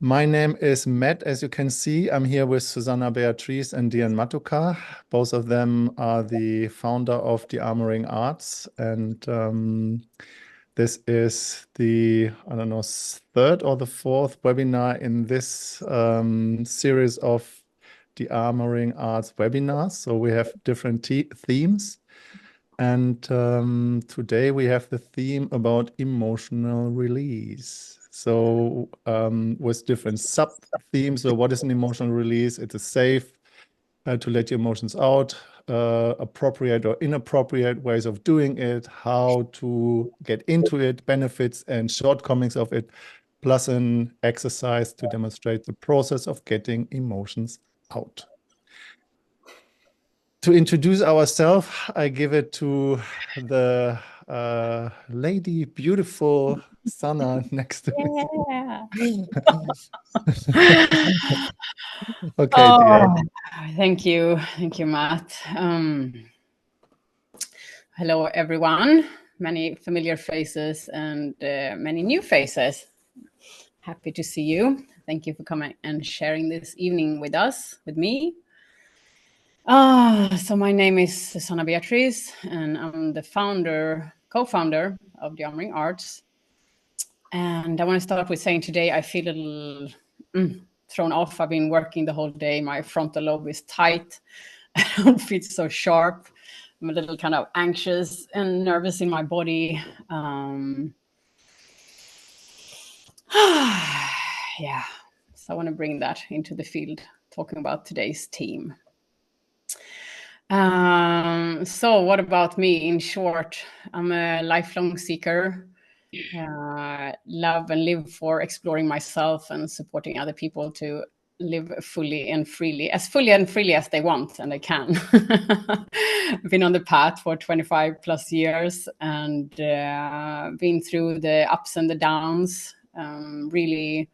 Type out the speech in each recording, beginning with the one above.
My name is Matt. As you can see, I'm here with Susanna Beatrice and Dian Matuka. Both of them are the founder of Dearmouring Arts. And this is the, I don't know, third or the fourth webinar in this series of Dearmouring Arts webinars. So we have different themes. And today we have the theme about emotional release. So with different sub-themes. So what is an emotional release? It is safe to let your emotions out, appropriate or inappropriate ways of doing it, how to get into it, benefits and shortcomings of it, plus an exercise to demonstrate the process of getting emotions out. To introduce ourselves, I give it to the lady, beautiful Sana next to me. Okay, dear. Thank you, Matt. Hello, everyone. Many familiar faces and many new faces. Happy to see you. Thank you for coming and sharing this evening with us, with me. So my name is Susanna Beatrice, and I'm the co-founder of Dearmouring Arts. And I want to start with saying today I feel a little thrown off. I've been working the whole day. My frontal lobe is tight. I don't feel so sharp. I'm a little kind of anxious and nervous in my body. Yeah, so I want to bring that into the field, talking about today's theme. So what about me? In short, I'm a lifelong seeker. Love and live for exploring myself and supporting other people to live fully and freely as they want and they can. I've been on the path for 25 plus years and been through the ups and the downs. Really,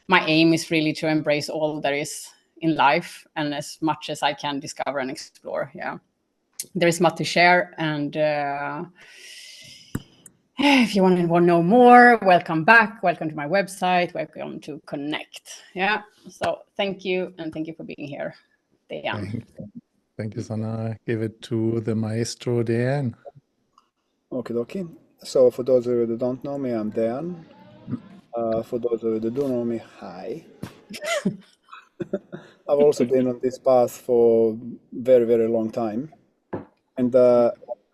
my aim is really to embrace all there is in life and as much as I can discover and explore. Yeah, there is much to share, and if you want to know more, welcome back. Welcome to my website. Welcome to Connect. Yeah. So thank you, and thank you for being here, Dian. Thank you, Sana. I give it to the maestro, Dian. Okie dokie. So for those of you that don't know me, I'm Dan. For those of you that do know me, hi. I've also been on this path for very, very long time. And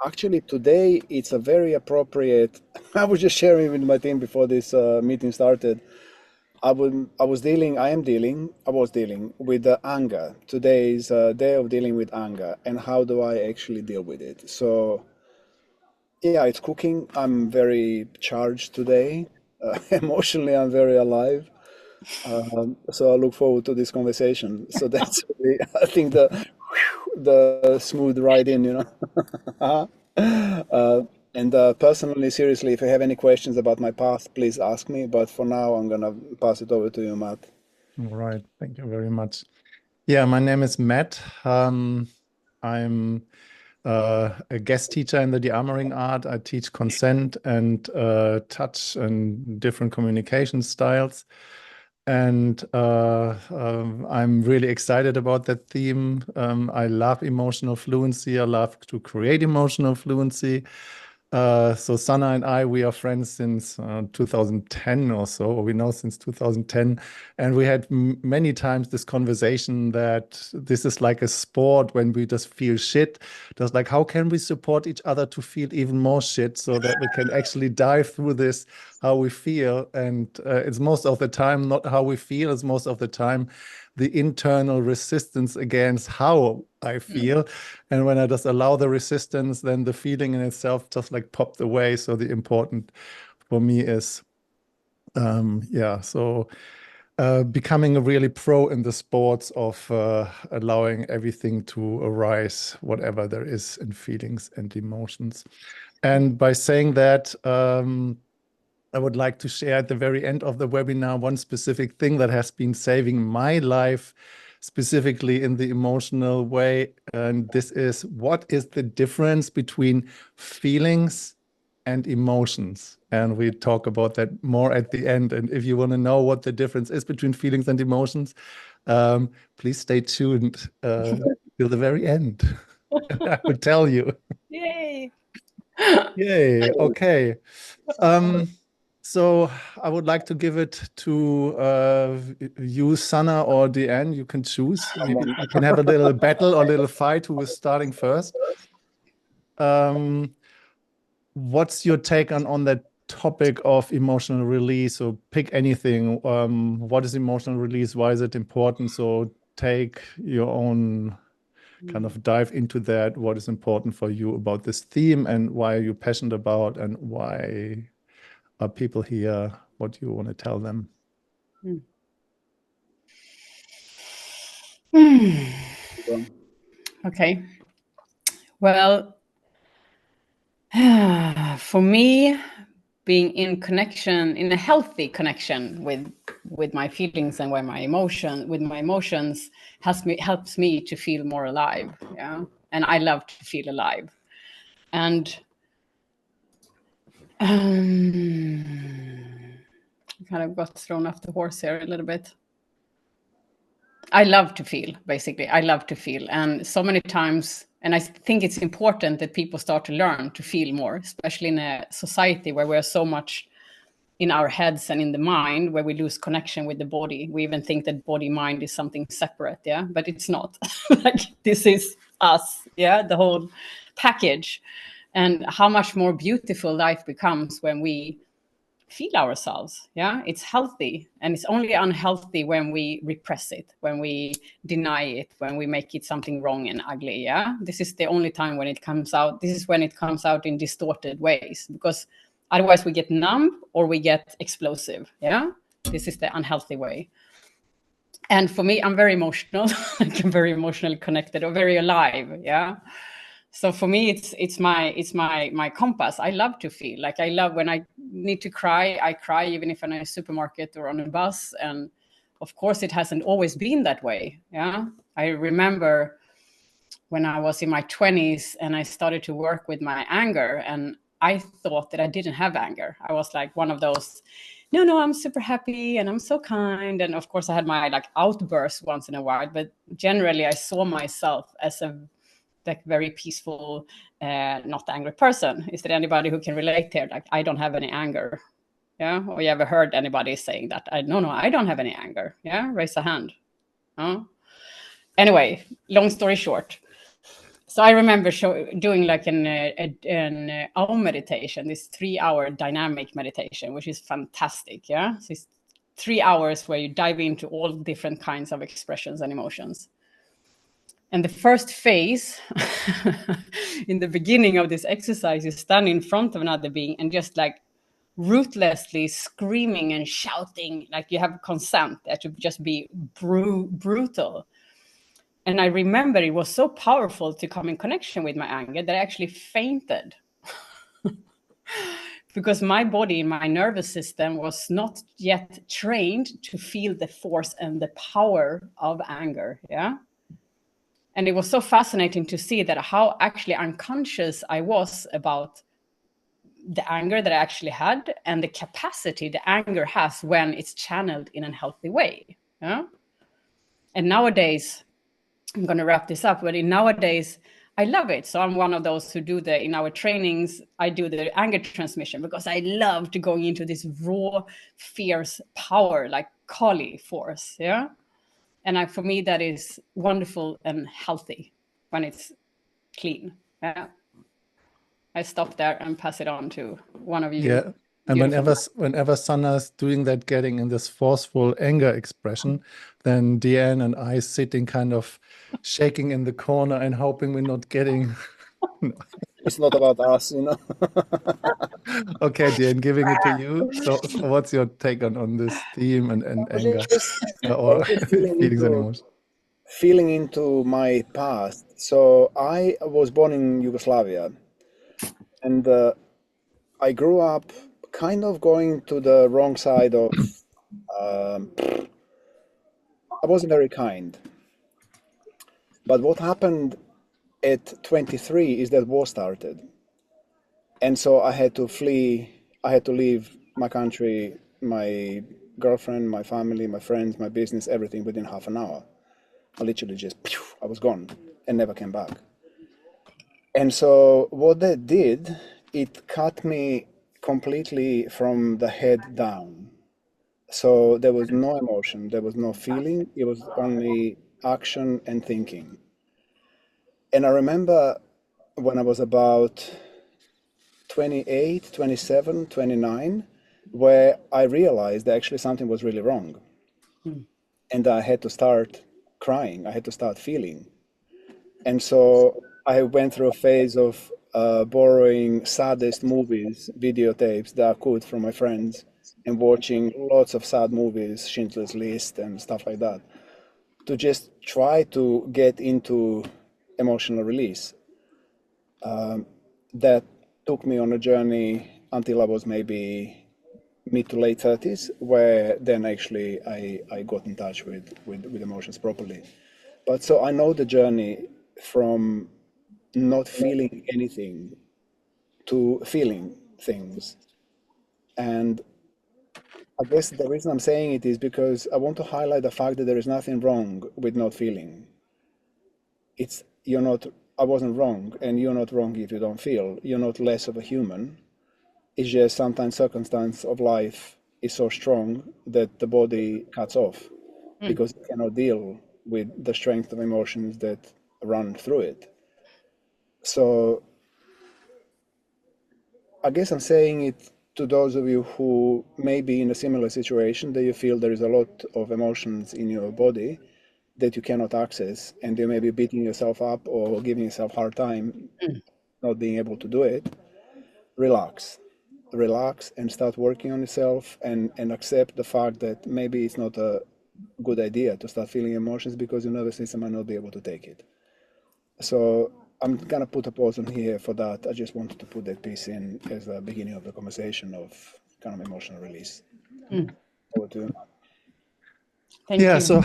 actually today it's a very appropriate, I was just sharing with my team before this meeting started. I was dealing with anger. Today is a day of dealing with anger and how do I actually deal with it. So yeah, it's cooking. I'm very charged today. Emotionally, I'm very alive. So I look forward to this conversation. So that's really, I think the smooth ride in, you know. And personally, seriously, if you have any questions about my past, please ask me. But for now, I'm gonna pass it over to you, Matt. All right, thank you very much. Yeah, my name is Matt. I'm a guest teacher in the Dearmouring art. I teach consent and touch and different communication styles. And I'm really excited about that theme. I love emotional fluency. I love to create emotional fluency. So Sana and I, we are friends since 2010 or so. We know since 2010. And we had many times this conversation that this is like a sport when we just feel shit. Just like, how can we support each other to feel even more shit so that we can actually dive through this, how we feel. And it's most of the time not how we feel, it's most of the time the internal resistance against how I feel. And when I just allow the resistance, then the feeling in itself just like popped away. So the important for me is, becoming a really pro in the sports of allowing everything to arise, whatever there is in feelings and emotions. And by saying that, I would like to share at the very end of the webinar one specific thing that has been saving my life, specifically in the emotional way. And this is, what is the difference between feelings and emotions? and we talk about that more at the end. And if you want to know what the difference is between feelings and emotions, please stay tuned till the very end. I will tell you. Yay! Yay. Okay. So I would like to give it to you, Sana, or Deanne. You can choose. We can have a little battle or a little fight who is starting first. What's your take on that topic of emotional release? So pick anything. What is emotional release? Why is it important? So take your own kind of dive into that. What is important for you about this theme, and why are you passionate about, and why are people here? What do you want to tell them? Okay. Well, for me, being in connection, in a healthy connection with my feelings and with my emotions helps me to feel more alive. Yeah. And I love to feel alive. And kind of got thrown off the horse here a little bit. I love to feel, basically. I love to feel. And so many times, and I think it's important that people start to learn to feel more, especially in a society where we're so much in our heads and in the mind, where we lose connection with the body. We even think that body mind is something separate, yeah, but it's not. Like, this is us, yeah, the whole package. And how much more beautiful life becomes when we feel ourselves. Yeah, it's healthy, and it's only unhealthy when we repress it, when we deny it, when we make it something wrong and ugly. Yeah, this is the only time when it comes out. This is when it comes out in distorted ways, because otherwise we get numb or we get explosive. Yeah, this is the unhealthy way. And for me, I'm very emotional. I'm very emotionally connected, or very alive. Yeah. So for me, it's my compass. I love to feel like, I love when I need to cry. I cry even if I'm in a supermarket or on a bus. And of course, it hasn't always been that way. Yeah, I remember when I was in my 20s and I started to work with my anger, and I thought that I didn't have anger. I was like one of those, no, I'm super happy and I'm so kind. And of course, I had my like outbursts once in a while, but generally, I saw myself as a like very peaceful, not angry person. Is there anybody who can relate here? Like, I don't have any anger. Yeah. Or you ever heard anybody saying that? No, I don't have any anger. Yeah. Raise a hand. Anyway, long story short. So I remember doing like an Aum meditation, this 3-hour dynamic meditation, which is fantastic. Yeah. So it's 3 hours where you dive into all different kinds of expressions and emotions. And the first phase in the beginning of this exercise is stand in front of another being and just like ruthlessly screaming and shouting, like you have consent, that to just be brutal. And I remember it was so powerful to come in connection with my anger that I actually fainted. Because my body and my nervous system was not yet trained to feel the force and the power of anger. Yeah. And it was so fascinating to see that how actually unconscious I was about the anger that I actually had, and the capacity the anger has when it's channeled in a healthy way. Yeah? And nowadays, I'm going to wrap this up, but nowadays, I love it. So I'm one of those who do in our trainings, I do the anger transmission, because I love to go into this raw, fierce power, like Kali force. Yeah. And for me, that is wonderful and healthy when it's clean. Yeah. I stop there and pass it on to one of you. Yeah. And whenever Sana's doing that, getting in this forceful anger expression, then Deanne and I sitting kind of shaking in the corner and hoping we're not getting. It's not about us, you know. Okay, Deanne, giving it to you. So what's your take on this theme and anger or feelings and emotions? Feeling into my past. So I was born in Yugoslavia, and I grew up kind of going to the wrong side of. I wasn't very kind. But what happened at 23 is that war started. And so I had to flee I had to leave my country, my girlfriend, my family, my friends, my business, everything within half an hour. I literally just, I was gone and never came back. And so what that did, it cut me completely from the head down. So there was no emotion, there was no feeling, it was only action and thinking. And I remember when I was about 28, 27, 29, where I realized that actually something was really wrong. And I had to start crying, I had to start feeling. And so I went through a phase of borrowing saddest movies, videotapes that I could from my friends, and watching lots of sad movies, Schindler's List and stuff like that, to just try to get into emotional release. That took me on a journey until I was maybe mid to late 30s, where then actually I got in touch with emotions properly. But so I know the journey from not feeling anything to feeling things. And I guess the reason I'm saying it is because I want to highlight the fact that there is nothing wrong with not feeling. You're not, I wasn't wrong, and you're not wrong if you don't feel. You're not less of a human. It's just sometimes circumstance of life is so strong that the body cuts off because it cannot deal with the strength of emotions that run through it. So I guess I'm saying it to those of you who may be in a similar situation, that you feel there is a lot of emotions in your body that you cannot access, and you may be beating yourself up or giving yourself a hard time not being able to do it. Relax. Relax and start working on yourself, and accept the fact that maybe it's not a good idea to start feeling emotions because your nervous system might not be able to take it. So I'm gonna put a pause on here for that. I just wanted to put that piece in as the beginning of the conversation of kind of emotional release. Over to you. Thank you. So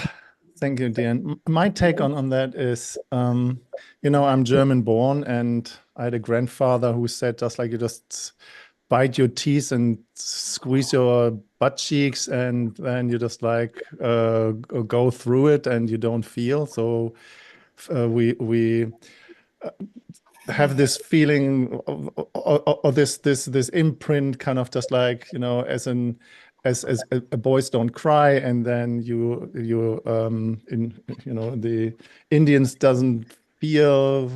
thank you, Dean. My take on that is, I'm German born, and I had a grandfather who said, just like, you just bite your teeth and squeeze your butt cheeks, and then you just like go through it and you don't feel. So we have this feeling or this imprint, kind of just like, as boys don't cry, and then the Indians doesn't feel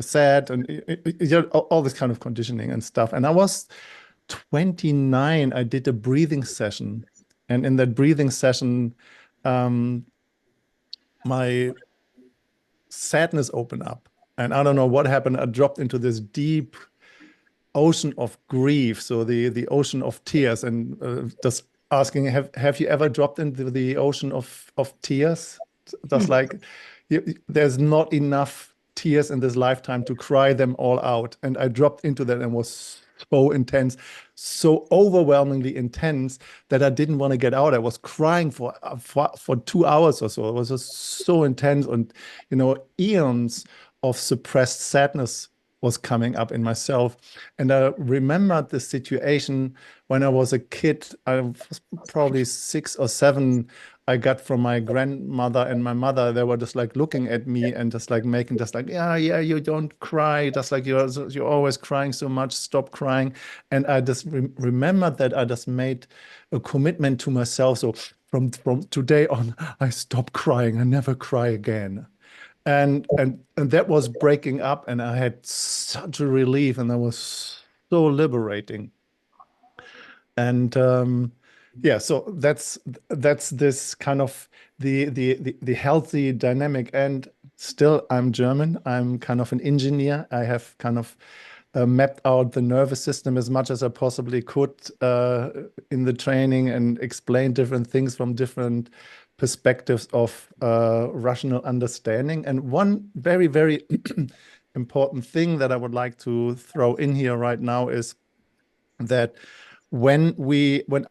sad, and all this kind of conditioning and stuff. And I was 29. I did a breathing session, and in that breathing session, my sadness opened up, and I don't know what happened. I dropped into this deep ocean of grief, so the ocean of tears, and just asking, have you ever dropped into the ocean of tears? Just like there's not enough tears in this lifetime to cry them all out. And I dropped into that and was so intense, so overwhelmingly intense, that I didn't want to get out. I was crying for 2 hours or so. It was just so intense, and eons of suppressed sadness was coming up in myself. And I remembered the situation when I was a kid. I was probably 6 or 7. I got from my grandmother and my mother. They were just like looking at me and just like making just like, yeah, you don't cry. Just like you're always crying so much. Stop crying. And I just remembered that I just made a commitment to myself. So from today on, I stop crying. I never cry again. And that was breaking up, and I had such a relief, and that was so liberating. And so that's this kind of the healthy dynamic. And still, I'm German. I'm kind of an engineer. I have kind of mapped out the nervous system as much as I possibly could in the training, and explained different things from different perspectives of rational understanding. And one very, very important thing that I would like to throw in here right now is that when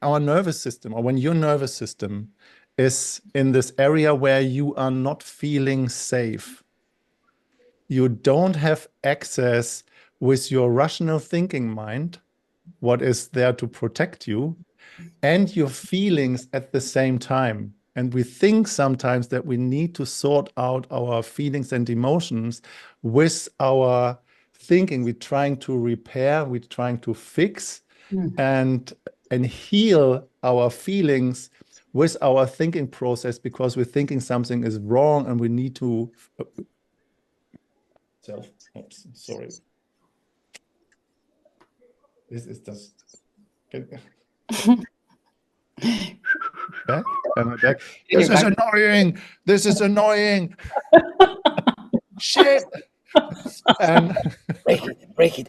our nervous system, or when your nervous system is in this area where you are not feeling safe, you don't have access with your rational thinking mind what is there to protect you, and your feelings at the same time. And we think sometimes that we need to sort out our feelings and emotions with our thinking. We're trying to repair, we're trying to fix and heal our feelings with our thinking process, because we're thinking something is wrong and we need to oops, sorry. This is just back. Am I back? This is annoying. This is annoying. Shit. And break it. break it.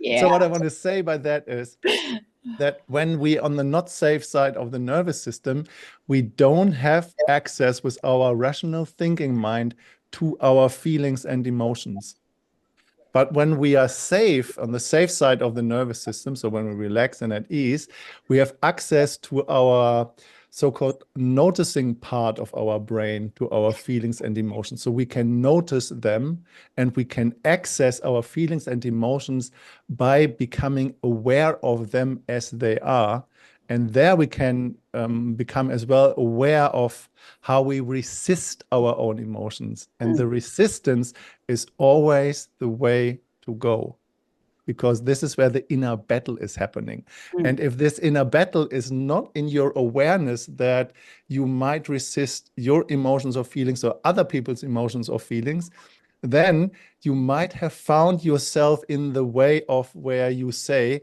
Yeah. So what I want to say by that is that when we on the not safe side of the nervous system, we don't have access with our rational thinking mind to our feelings and emotions. But when we are safe, on the safe side of the nervous system, so when we relax and at ease, we have access to our so-called noticing part of our brain, to our feelings and emotions. So we can notice them and we can access our feelings and emotions by becoming aware of them as they are. And there we can become as well aware of how we resist our own emotions. And the resistance is always the way to go, because this is where the inner battle is happening. And if this inner battle is not in your awareness that you might resist your emotions or feelings or other people's emotions or feelings, then you might have found yourself in the way of where you say,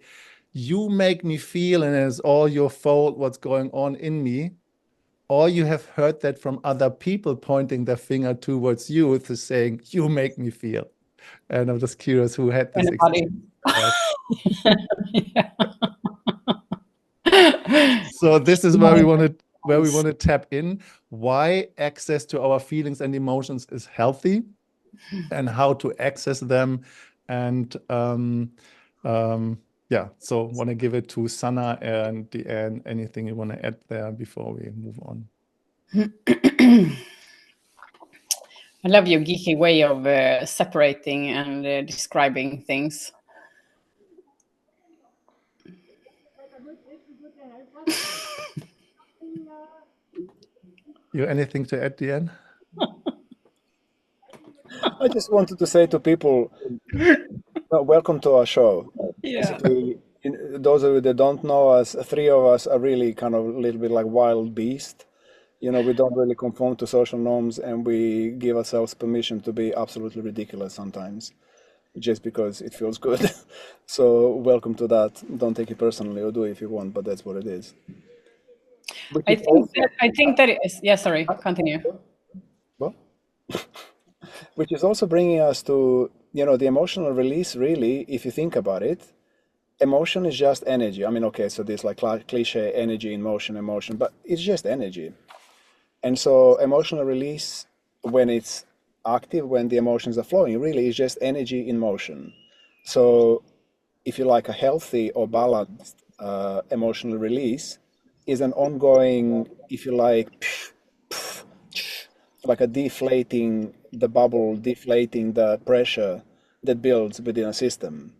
you make me feel and it's all your fault what's going on in me. Or you have heard that from other people pointing their finger towards you to saying, you make me feel. And I'm just curious who had this experience. So this is where we want to tap in, why access to our feelings and emotions is healthy and how to access them. And yeah, so want to give it to Sana and Deanne. Anything you want to add there before we move on? I love your geeky way of separating and describing things. You anything to add, Deanne? I just wanted to say to people, welcome to our show. Yeah. Basically, those of you that don't know us, three of us are really kind of a little bit like wild beast. You know, we don't really conform to social norms, and we give ourselves permission to be absolutely ridiculous sometimes, just because it feels good. So welcome to that. Don't take it personally, or do it if you want, but that's what it is. I think that it is. Yeah, sorry, continue. Well, which is also bringing us to, you know, the emotional release. Really, if you think about it, emotion is just energy. I mean, okay, so there's like cliche energy in emotion, but it's just energy. And so emotional release, when it's active, when the emotions are flowing, really is just energy in motion. So if you like, a healthy or balanced emotional release is an ongoing, if you like a deflating the bubble, deflating the pressure that builds within a system.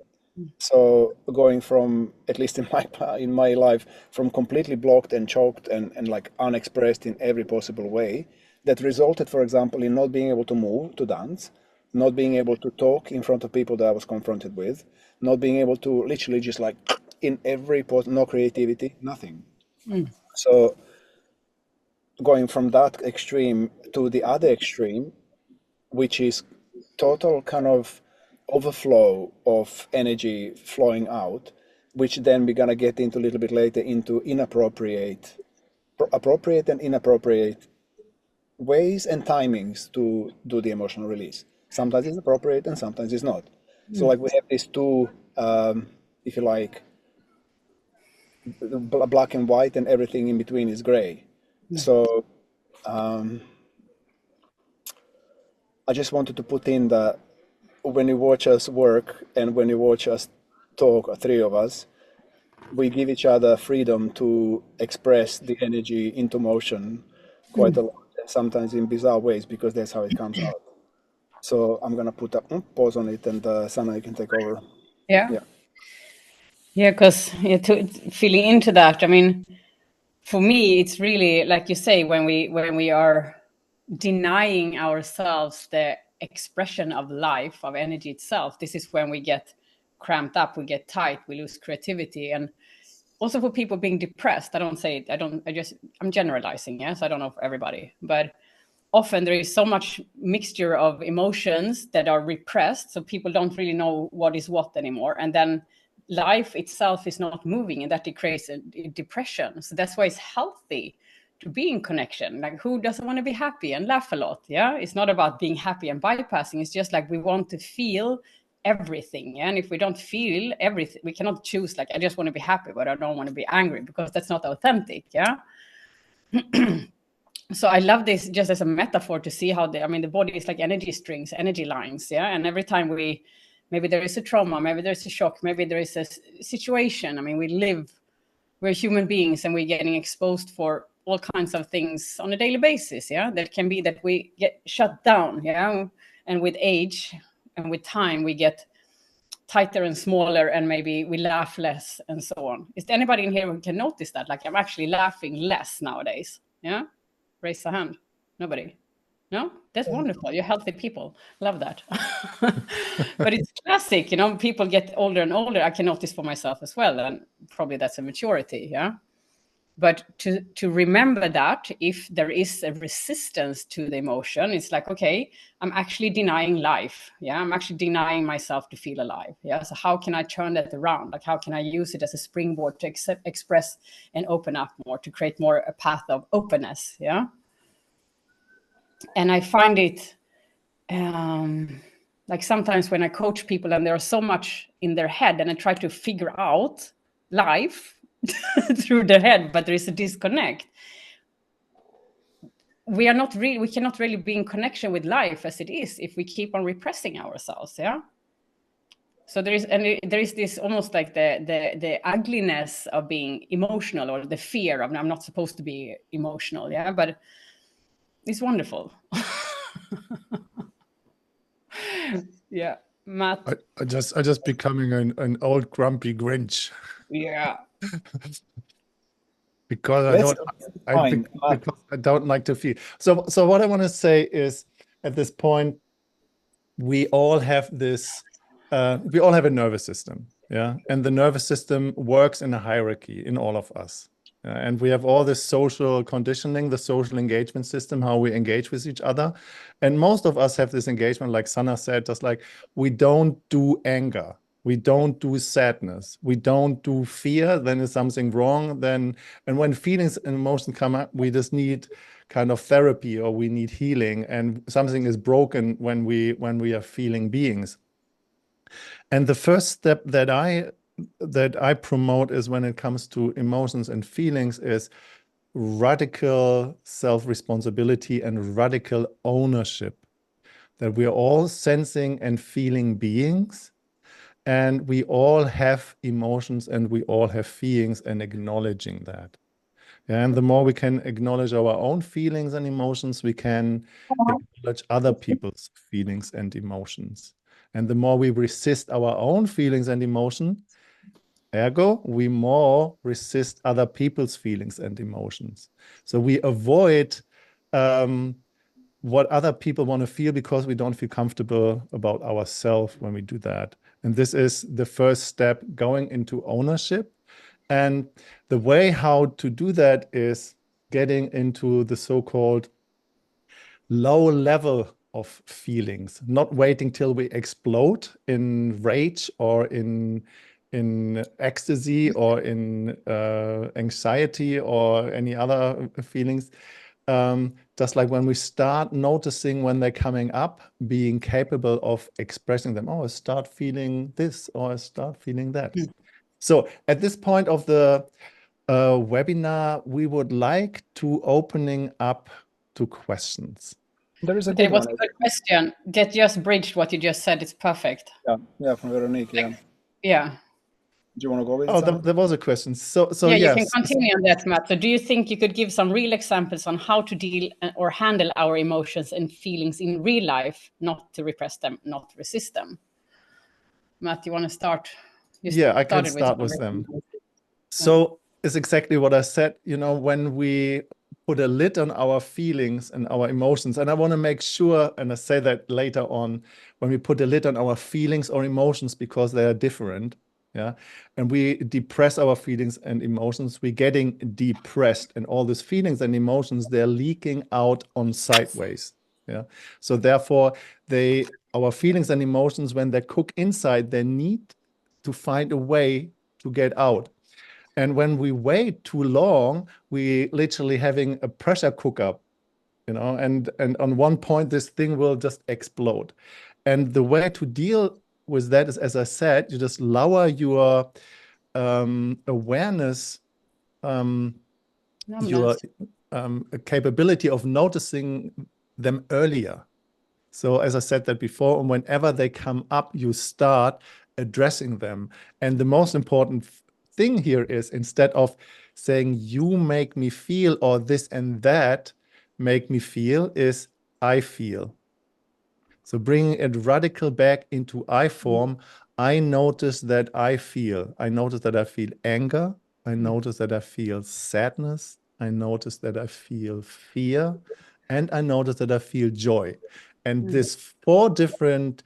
So going from, at least in my life, from completely blocked and choked and like unexpressed in every possible way, that resulted, for example, in not being able to move, to dance, not being able to talk in front of people that I was confronted with, not being able to literally just like in every no creativity, nothing. So going from that extreme to the other extreme, which is total kind of overflow of energy flowing out, which then we're going to get into a little bit later into appropriate and inappropriate ways and timings to do the emotional release. Sometimes it's appropriate and sometimes it's not. So like we have these two, if you like, black and white, and everything in between is gray. So I just wanted to put in that when you watch us work and when you watch us talk, three of us, we give each other freedom to express the energy into motion quite a lot. sometimes in bizarre ways, because that's how it comes out. So I'm gonna put a pause on it, and Sana, you can take over. Yeah. Yeah. Yeah, because feeling into that, I mean, for me, it's really like you say, when we are denying ourselves the expression of life, of energy itself, this is when we get cramped up, we get tight, we lose creativity. And also for people being depressed, I'm generalizing, yes, I don't know for everybody, but often there is so much mixture of emotions that are repressed, so people don't really know what is what anymore, and then life itself is not moving, and that it creates a depression. So that's why it's healthy to be in connection. Like, who doesn't want to be happy and laugh a lot? Yeah, it's not about being happy and bypassing. It's just like we want to feel everything. Yeah? And if we don't feel everything, we cannot choose like, I just want to be happy but I don't want to be angry, because that's not authentic. Yeah. So I love this just as a metaphor to see how the body is like energy strings, energy lines. Yeah. And every time maybe there is a trauma, maybe there's a shock, maybe there is a situation. I mean, we're human beings, and we're getting exposed for all kinds of things on a daily basis. Yeah. That can be that we get shut down. Yeah. And with age and with time, we get tighter and smaller, and maybe we laugh less and so on. Is there anybody in here who can notice that? Like, I'm actually laughing less nowadays. Yeah. Raise a hand. Nobody. No, that's wonderful. You're healthy people. Love that. But it's classic, people get older and older. I can notice for myself as well. And probably that's a maturity. Yeah. But to remember that if there is a resistance to the emotion, it's like, okay, I'm actually denying life. Yeah. I'm actually denying myself to feel alive. Yeah. So how can I turn that around? Like, how can I use it as a springboard to express and open up more, to create more a path of openness? Yeah. And I find it like sometimes when I coach people and there's so much in their head, and I try to figure out life through their head, but there is a disconnect. We cannot really be in connection with life as it is if we keep on repressing ourselves. Yeah. So there is this almost like the ugliness of being emotional, or the fear of, I'm not supposed to be emotional. Yeah. But it's wonderful. Yeah, Matt. I just becoming an old grumpy Grinch Yeah. because Fine. because I don't like to feel. So what I want to say is, at this point, we all have we all have a nervous system. Yeah. And the nervous system works in a hierarchy in all of us. And we have all this social conditioning, the social engagement system, how we engage with each other. And most of us have this engagement, like Sana said, just like we don't do anger. We don't do sadness. We don't do fear. Then is something wrong. And when feelings and emotions come up, we just need kind of therapy, or we need healing. And something is broken when we are feeling beings. And the first step that I promote is, when it comes to emotions and feelings, is radical self-responsibility and radical ownership. That we are all sensing and feeling beings, and we all have emotions and we all have feelings, and acknowledging that. And the more we can acknowledge our own feelings and emotions, we can acknowledge other people's feelings and emotions. And the more we resist our own feelings and emotion, ergo, we more resist other people's feelings and emotions. So we avoid what other people want to feel, because we don't feel comfortable about ourselves when we do that. And this is the first step, going into ownership. And the way how to do that is getting into the so-called low level of feelings, not waiting till we explode in rage or in ecstasy or in anxiety or any other feelings. Just like when we start noticing when they're coming up, being capable of expressing them. Oh, I start feeling this, or I start feeling that. So at this point of the webinar, we would like to opening up to questions. There is a There good was one. a good question that just bridged what you just said. It's perfect. Yeah, from Veronique. Yeah. Yeah. Do you want to go with Oh, some? there was a question. So yeah, you can yes. continue on that, Matt. So do you think you could give some real examples on how to deal or handle our emotions and feelings in real life, not to repress them, not resist them? Matt, you want to start? Yeah, I can start with them. So it's exactly what I said, when we put a lid on our feelings and our emotions, and I want to make sure, and I say that later on, when we put a lid on our feelings or emotions because they are different, yeah, and we depress our feelings and emotions, we're getting depressed, and all these feelings and emotions, they're leaking out on sideways, yeah. So therefore, our feelings and emotions, when they cook inside, they need to find a way to get out. And when we wait too long, we literally having a pressure cooker, and on one point, this thing will just explode. And the way to deal with that is, as I said, you just lower your awareness, your capability of noticing them earlier. So as I said that before, and whenever they come up, you start addressing them. And the most important thing here is, instead of saying you make me feel or this and that make me feel, is I feel. So bringing it radical back into I form, I notice that I feel. I notice that I feel anger. I notice that I feel sadness. I notice that I feel fear. And I notice that I feel joy. And these 4 different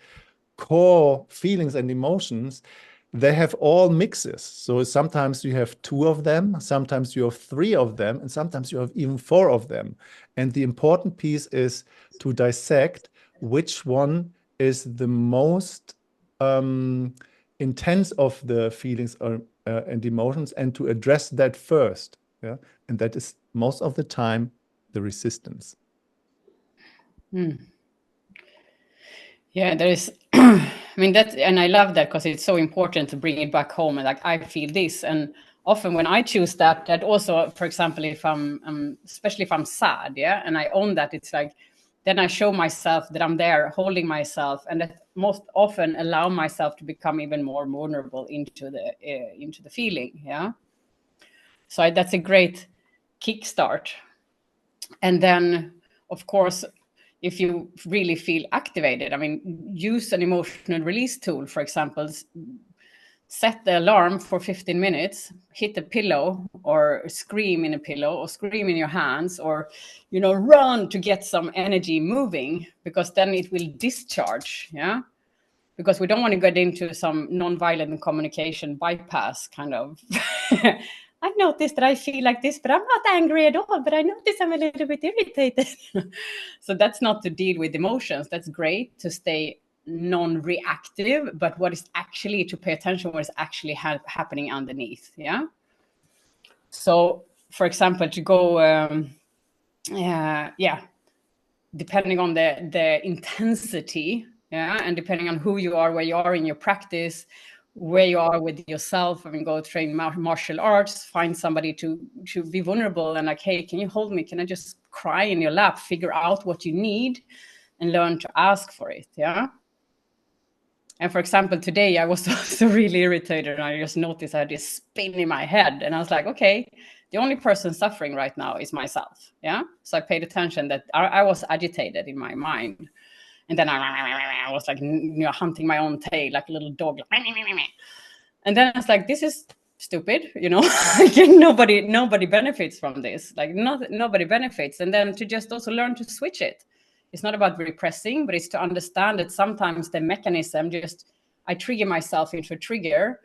core feelings and emotions, they have all mixes. So sometimes you have 2 of them, sometimes you have 3 of them, and sometimes you have even 4 of them. And the important piece is to dissect which one is the most intense of the feelings and emotions, and to address that first. Yeah, and that is most of the time the resistance. Yeah, there is. I mean that, and I love that because it's so important to bring it back home. And like, I feel this, and often when I choose that also, for example, if I'm especially if I'm sad, yeah, and I own that, it's like then I show myself that I'm there, holding myself, and that most often allow myself to become even more vulnerable into the feeling, yeah. So that's a great kickstart. And then, of course, if you really feel activated, I mean, use an emotional release tool, for example. Set the alarm for 15 minutes, hit a pillow or scream in a pillow or scream in your hands, or, run to get some energy moving, because then it will discharge. Yeah. Because we don't want to get into some non-violent communication bypass kind of. I've noticed that I feel like this, but I'm not angry at all. But I notice I'm a little bit irritated. So that's not to deal with emotions. That's great to stay non-reactive, but what is actually to pay attention what is actually happening underneath. Yeah. So, for example, to go, depending on the intensity, yeah, and depending on who you are, where you are in your practice, where you are with yourself. I mean, go train martial arts, find somebody to be vulnerable and like, hey, can you hold me? Can I just cry in your lap? Figure out what you need and learn to ask for it. Yeah. And for example, today I was also really irritated, and I just noticed I had this spin in my head, and I was like, okay, the only person suffering right now is myself. Yeah. So I paid attention that I was agitated in my mind. And then I was like, hunting my own tail like a little dog. And then I was like, this is stupid, nobody benefits from this. Like, nobody benefits. And then to just also learn to switch it. It's not about repressing, but it's to understand that sometimes the mechanism I trigger myself into a trigger.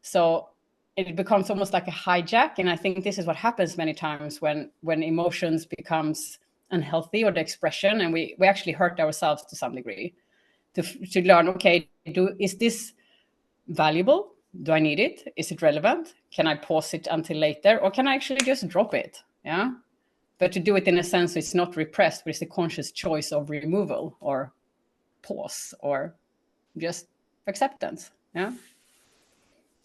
So it becomes almost like a hijack. And I think this is what happens many times when emotions becomes unhealthy, or the expression, and we actually hurt ourselves to some degree. To learn, okay, is this valuable? Do I need it? Is it relevant? Can I pause it until later? Or can I actually just drop it? Yeah. But to do it in a sense, it's not repressed, but it's a conscious choice of removal or pause or just acceptance. Yeah.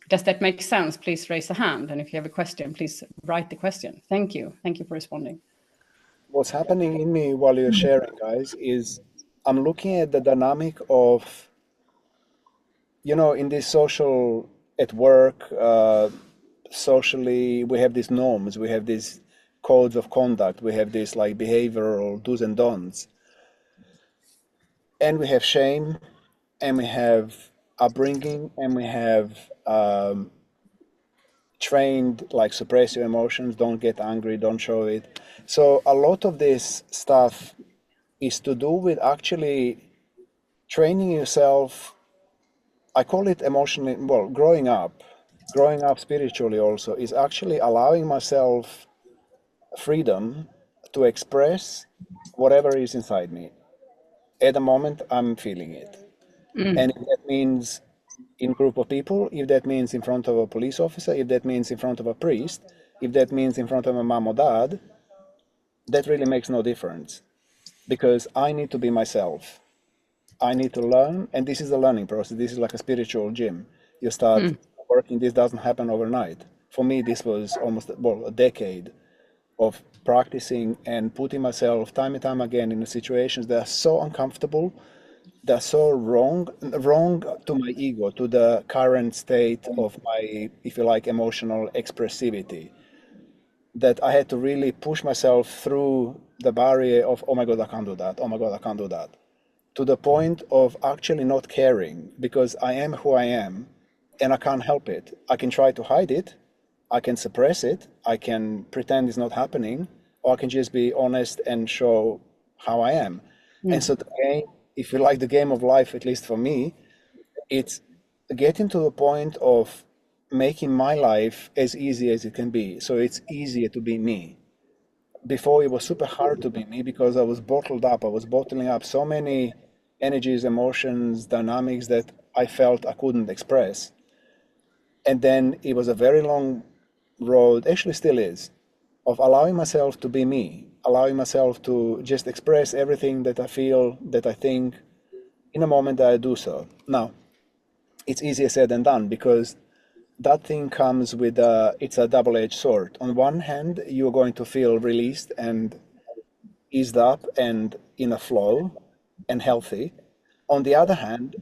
Does that make sense? Please raise a hand. And if you have a question, please write the question. Thank you. Thank you for responding. What's happening in me while you're sharing, guys, is I'm looking at the dynamic of, in this social at work, socially, we have these norms, we have these codes of conduct, we have these like behavioral do's and don'ts, and we have shame, and we have upbringing, and we have trained like suppress your emotions, don't get angry, don't show it. So a lot of this stuff is to do with actually training yourself. I call it emotionally, well, growing up spiritually also is actually allowing myself freedom to express whatever is inside me at the moment I'm feeling it. And if that means in group of people, if that means in front of a police officer, if that means in front of a priest, if that means in front of a mom or dad, that really makes no difference, because I need to be myself. I need to learn, and this is a learning process. This is like a spiritual gym. You start working, this doesn't happen overnight. For me, this was almost, well, a decade of practicing and putting myself time and time again in situations that are so uncomfortable, they're so wrong to my ego, to the current state of my, if you like, emotional expressivity, that I had to really push myself through the barrier of, oh my God, I can't do that. Oh my God, I can't do that. To the point of actually not caring, because I am who I am and I can't help it. I can try to hide it, I can suppress it, I can pretend it's not happening, or I can just be honest and show how I am. And so the game, if you like, the game of life, at least for me, it's getting to the point of making my life as easy as it can be. So it's easier to be me. Before it was super hard to be me because I was bottled up. I was bottling up so many energies, emotions, dynamics that I felt I couldn't express. And then it was a very long road, actually still is, of allowing myself to be me, allowing myself to just express everything that I feel, that I think, in a moment that I do so. Now, it's easier said than done, because that thing comes with it's a double-edged sword. On one hand, you're going to feel released and eased up and in a flow and healthy. On the other hand,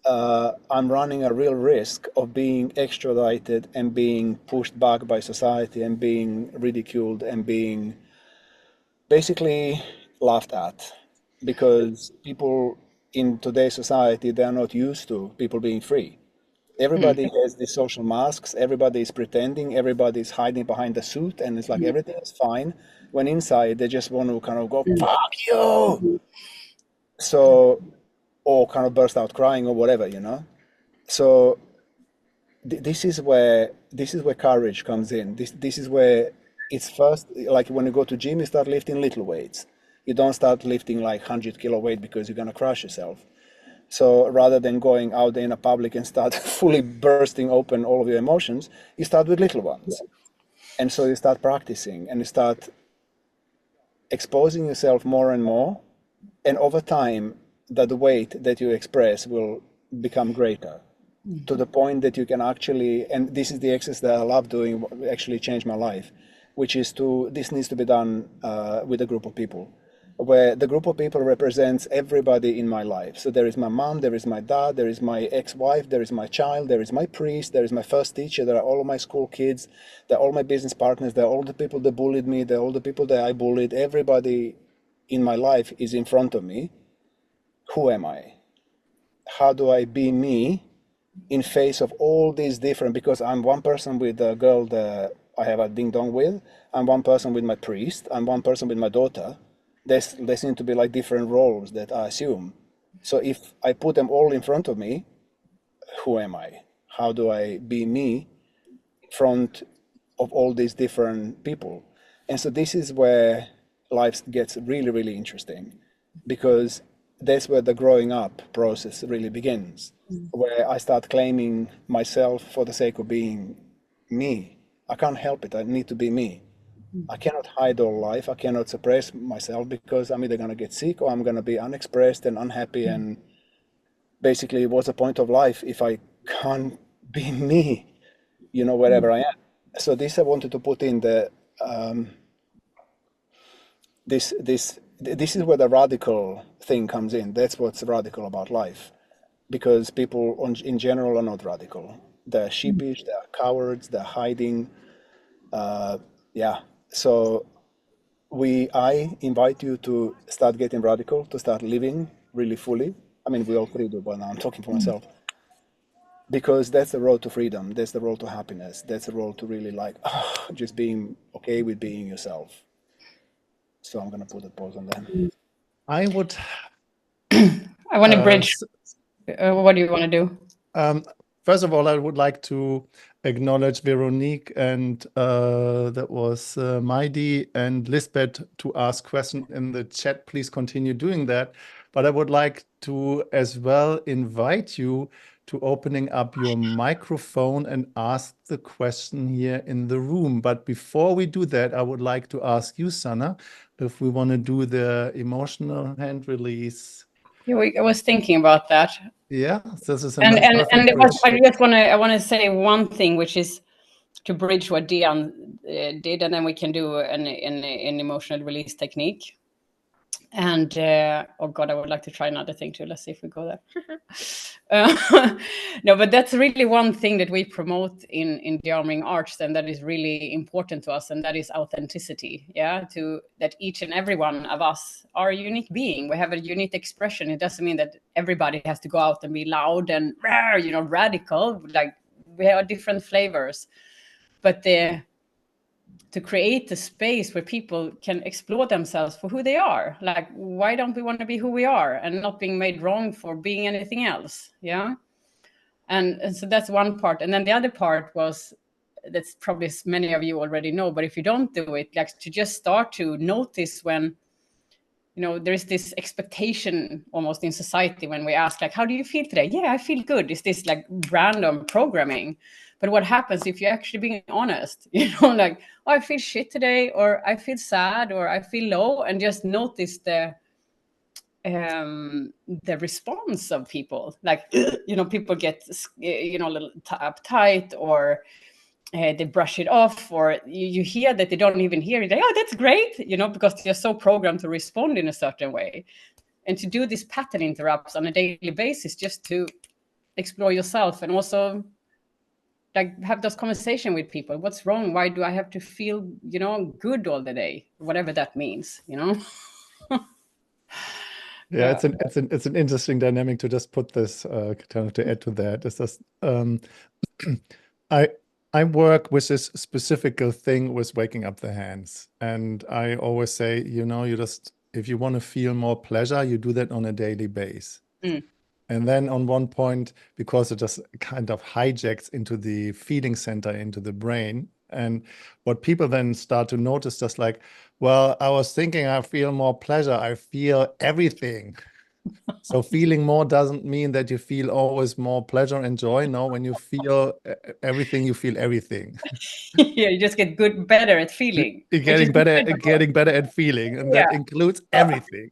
I'm running a real risk of being extradited and being pushed back by society and being ridiculed and being basically laughed at, because people in today's society, they're not used to people being free. Everybody has these social masks, everybody is pretending, everybody is hiding behind the suit, and it's like everything is fine, when inside they just want to kind of go, fuck you! So, or kind of burst out crying or whatever, you know? So this is where courage comes in. This is where it's first, like when you go to gym, you start lifting little weights. You don't start lifting like 100-kilo weight because you're gonna crush yourself. So rather than going out there in a public and start fully bursting open all of your emotions, you start with little ones. And so you start practicing and you start exposing yourself more and more. And over time, that weight that you express will become greater, to the point that you can actually, and this is the exercise that I love doing, what actually changed my life, which is this needs to be done with a group of people, where the group of people represents everybody in my life. So there is my mom, there is my dad, there is my ex-wife, there is my child, there is my priest, there is my first teacher, there are all of my school kids, there are all my business partners, there are all the people that bullied me, there are all the people that I bullied. Everybody in my life is in front of me. Who am I? How do I be me in face of all these different, because I'm one person with the girl that I have a ding dong with, I'm one person with my priest, I'm one person with my daughter. There seem to be like different roles that I assume. So if I put them all in front of me, who am I? How do I be me in front of all these different people? And so this is where life gets really, really interesting, because that's where the growing up process really begins, where I start claiming myself for the sake of being me. I can't help it. I need to be me. I cannot hide all life. I cannot suppress myself, because I'm either going to get sick or I'm going to be unexpressed and unhappy. And basically, what's the point of life if I can't be me, wherever I am? So this I wanted to put in the this is where the radical thing comes in. That's what's radical about life, because people in general are not radical. They're sheepish, they're cowards, they're hiding. Yeah. So I invite you to start getting radical, to start living really fully. I mean, we all three do, but now I'm talking for myself. Because that's the road to freedom. That's the road to happiness. That's the road to really just being okay with being yourself. So I'm going to put a pause on that. I would. I want to bridge. What do you want to do? First of all, I would like to acknowledge Veronique and that was Maidi and Lisbeth to ask questions in the chat. Please continue doing that. But I would like to as well invite you to opening up your microphone and ask the question here in the room. But before we do that, I would like to ask you, Sana, if we want to do the emotional hand release. Yeah, I was thinking about that. Yeah, this is a and perfect bridge. I want to say one thing, which is to bridge what Dion did, and then we can do an emotional release technique. And oh God, I would like to try another thing too. Let's see if we go there. No, but that's really one thing that we promote in Dearmouring Arts, and that is really important to us, and that is authenticity. Yeah, that each and every one of us are a unique being. We have a unique expression. It doesn't mean that everybody has to go out and be loud and radical. Like, we have different flavors, but to create a space where people can explore themselves for who they are. Like, why don't we want to be who we are and not being made wrong for being anything else? Yeah. And so that's one part. And then the other part was, that's probably many of you already know, but if you don't do it, like to just start to notice when, there's this expectation almost in society when we ask, like, how do you feel today? Yeah, I feel good. Is this like random programming? But what happens if you're actually being honest? Like, oh, I feel shit today, or I feel sad, or I feel low, and just notice the response of people. Like, people get, a little uptight, or they brush it off, or you hear that they don't even hear it. Like, oh, that's great, because they're so programmed to respond in a certain way. And to do these pattern interrupts on a daily basis, just to explore yourself, and also like have those conversation with people. What's wrong? Why do I have to feel, good all the day? Whatever that means, Yeah, it's an interesting dynamic to just put this kind of to add to that. Is this I work with this specific thing with waking up the hands, and I always say, you just, if you want to feel more pleasure, you do that on a daily basis. And then on one point, because it just kind of hijacks into the feeling center, into the brain. And what people then start to notice, just like, well, I was thinking I feel more pleasure, I feel everything. So feeling more doesn't mean that you feel always more pleasure and joy. No, when you feel everything, you feel everything. Yeah, you just get better at feeling. You're getting better at feeling, and that includes everything.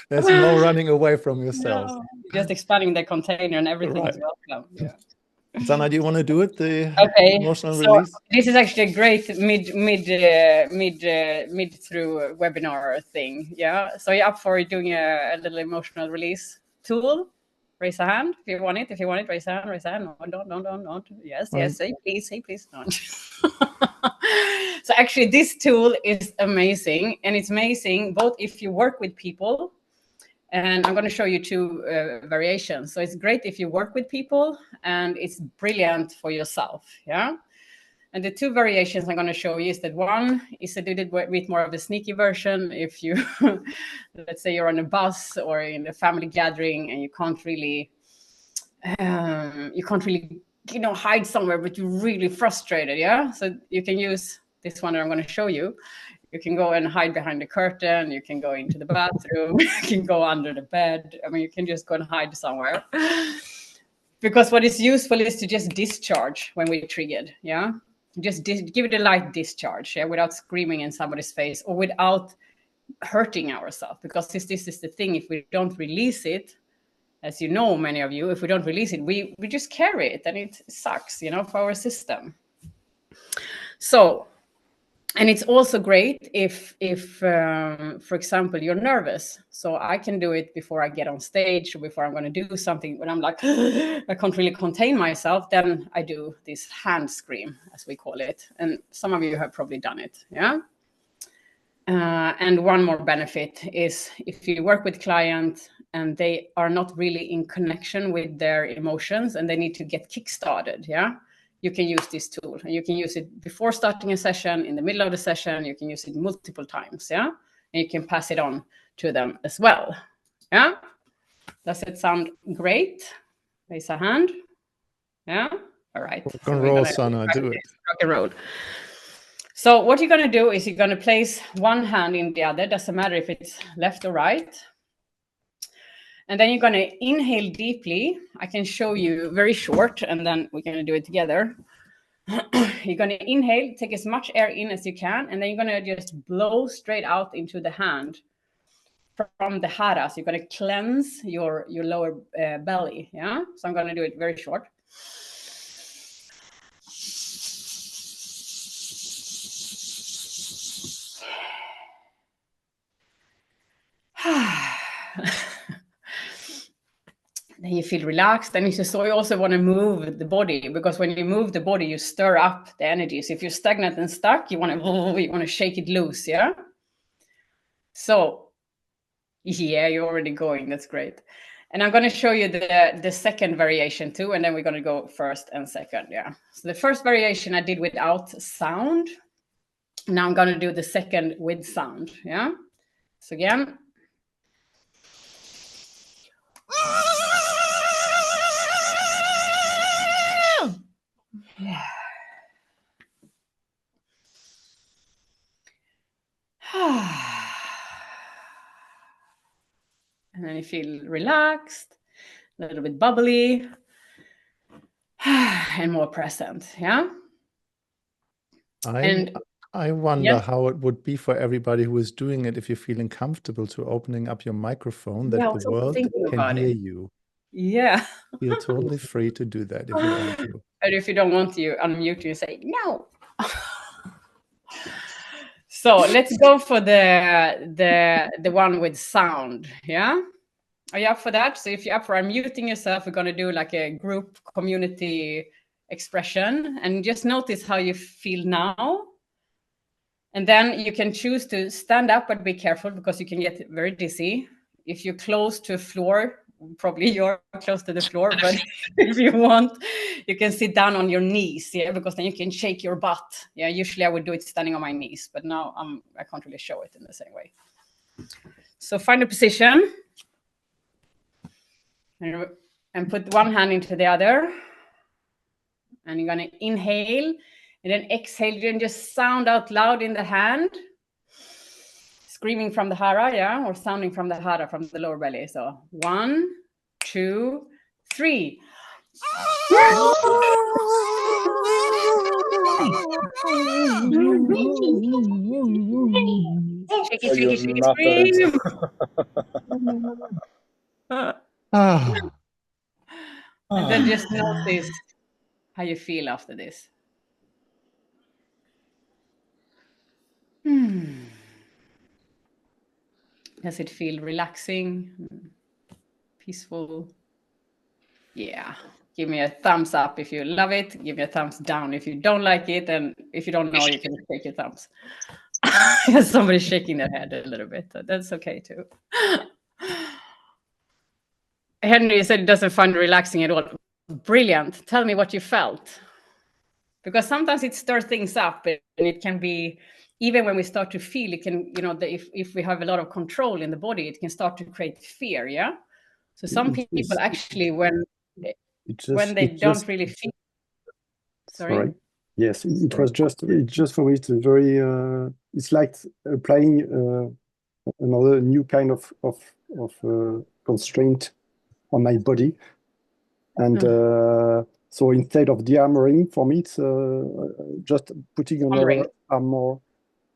There's no running away from yourself. No, just expanding the container, and everything is welcome. Yeah. Sana, do you want to do it? The emotional so release? This is actually a great mid through webinar thing. Yeah. So you're up for doing a little emotional release tool? Raise a hand if you want it. If you want it, raise a hand. Raise a hand. No. Yes. Say please. No. So actually, this tool is amazing, and it's amazing both if you work with people. And I'm going to show you two variations. So it's great if you work with people, and it's brilliant for yourself. Yeah. And the two variations I'm going to show you is that one is a little bit more of the sneaky version. If you, let's say you're on a bus or in a family gathering, and you can't really, hide somewhere, but you're really frustrated. Yeah. So you can use this one that I'm going to show you. You can go and hide behind the curtain. You can go into the bathroom. You can go under the bed. I mean, you can just go and hide somewhere. Because what is useful is to just discharge when we're triggered. Yeah. Just give it a light discharge, without screaming in somebody's face or without hurting ourselves. Because this is the thing. If we don't release it, as you know, many of you, if we don't release it, we just carry it, and it sucks, for our system. So And it's also great if for example, you're nervous. So I can do it before I get on stage or before I'm going to do something. When I'm like, I can't really contain myself, then I do this hand scream, as we call it. And some of you have probably done it, yeah? And one more benefit is if you work with clients and they are not really in connection with their emotions and they need to get kick-started, yeah? You can use this tool, and you can use it before starting a session, in the middle of the session. You can use it multiple times, yeah? And you can pass it on to them as well, yeah? Does it sound great? Raise a hand. Yeah? All right. Rock and roll, Sana, do it. Rock and roll. So what you're going to do is you're going to place one hand in the other. Doesn't matter if it's left or right. And then you're going to inhale deeply. I can show you very short, and then we're going to do it together. You're going to inhale, take as much air in as you can, and then you're going to just blow straight out into the hand from the hara. So you're going to cleanse your lower belly. Yeah. So I'm going to do it very short. Then you feel relaxed. And you also want to move the body, because when you move the body, you stir up the energy. So if you're stagnant and stuck, you want to shake it loose, yeah? So, yeah, you're already going. That's great. And I'm going to show you the second variation too, and then we're going to go first and second, yeah? So the first variation I did without sound. Now I'm going to do the second with sound, yeah? So again. Yeah. And then you feel relaxed, a little bit bubbly, and more present, yeah? I wonder how it would be for everybody who is doing it if you're feeling comfortable to opening up your microphone, that the world can hear you. Yeah. Feel totally free to do that if you want to. But if you don't want to, you unmute, you say no. So let's go for the one with sound, yeah? Are you up for that? So if you're up for unmuting yourself, we're going to do like a group community expression, and just notice how you feel now. And then you can choose to stand up, but be careful because you can get very dizzy. If you're close to a floor, probably you're close to the floor, but if you want, you can sit down on your knees, yeah, because then you can shake your butt. Yeah, usually I would do it standing on my knees, but now I can't really show it in the same way. So find a position and put one hand into the other. And you're going to inhale and then exhale and just sound out loud in the hand. Screaming from the hara, yeah, or sounding from the hara, from the lower belly. So 1, 2, 3. Shake it, shake it, shake it, scream. And then just notice how you feel after this. Does it feel relaxing, peaceful? Yeah. Give me a thumbs up if you love it. Give me a thumbs down if you don't like it. And if you don't know, you can take your thumbs. Somebody's shaking their head a little bit. That's okay too. Henry said it doesn't find it relaxing at all. Brilliant. Tell me what you felt. Because sometimes it stirs things up, and it can be, even when we start to feel, it can, if we have a lot of control in the body, it can start to create fear, yeah? So some people actually, when they don't really feel. Sorry? Yes, it was just for me, it's very, it's like applying another new kind of constraint on my body. And so instead of dearmouring, for me, it's just putting another armor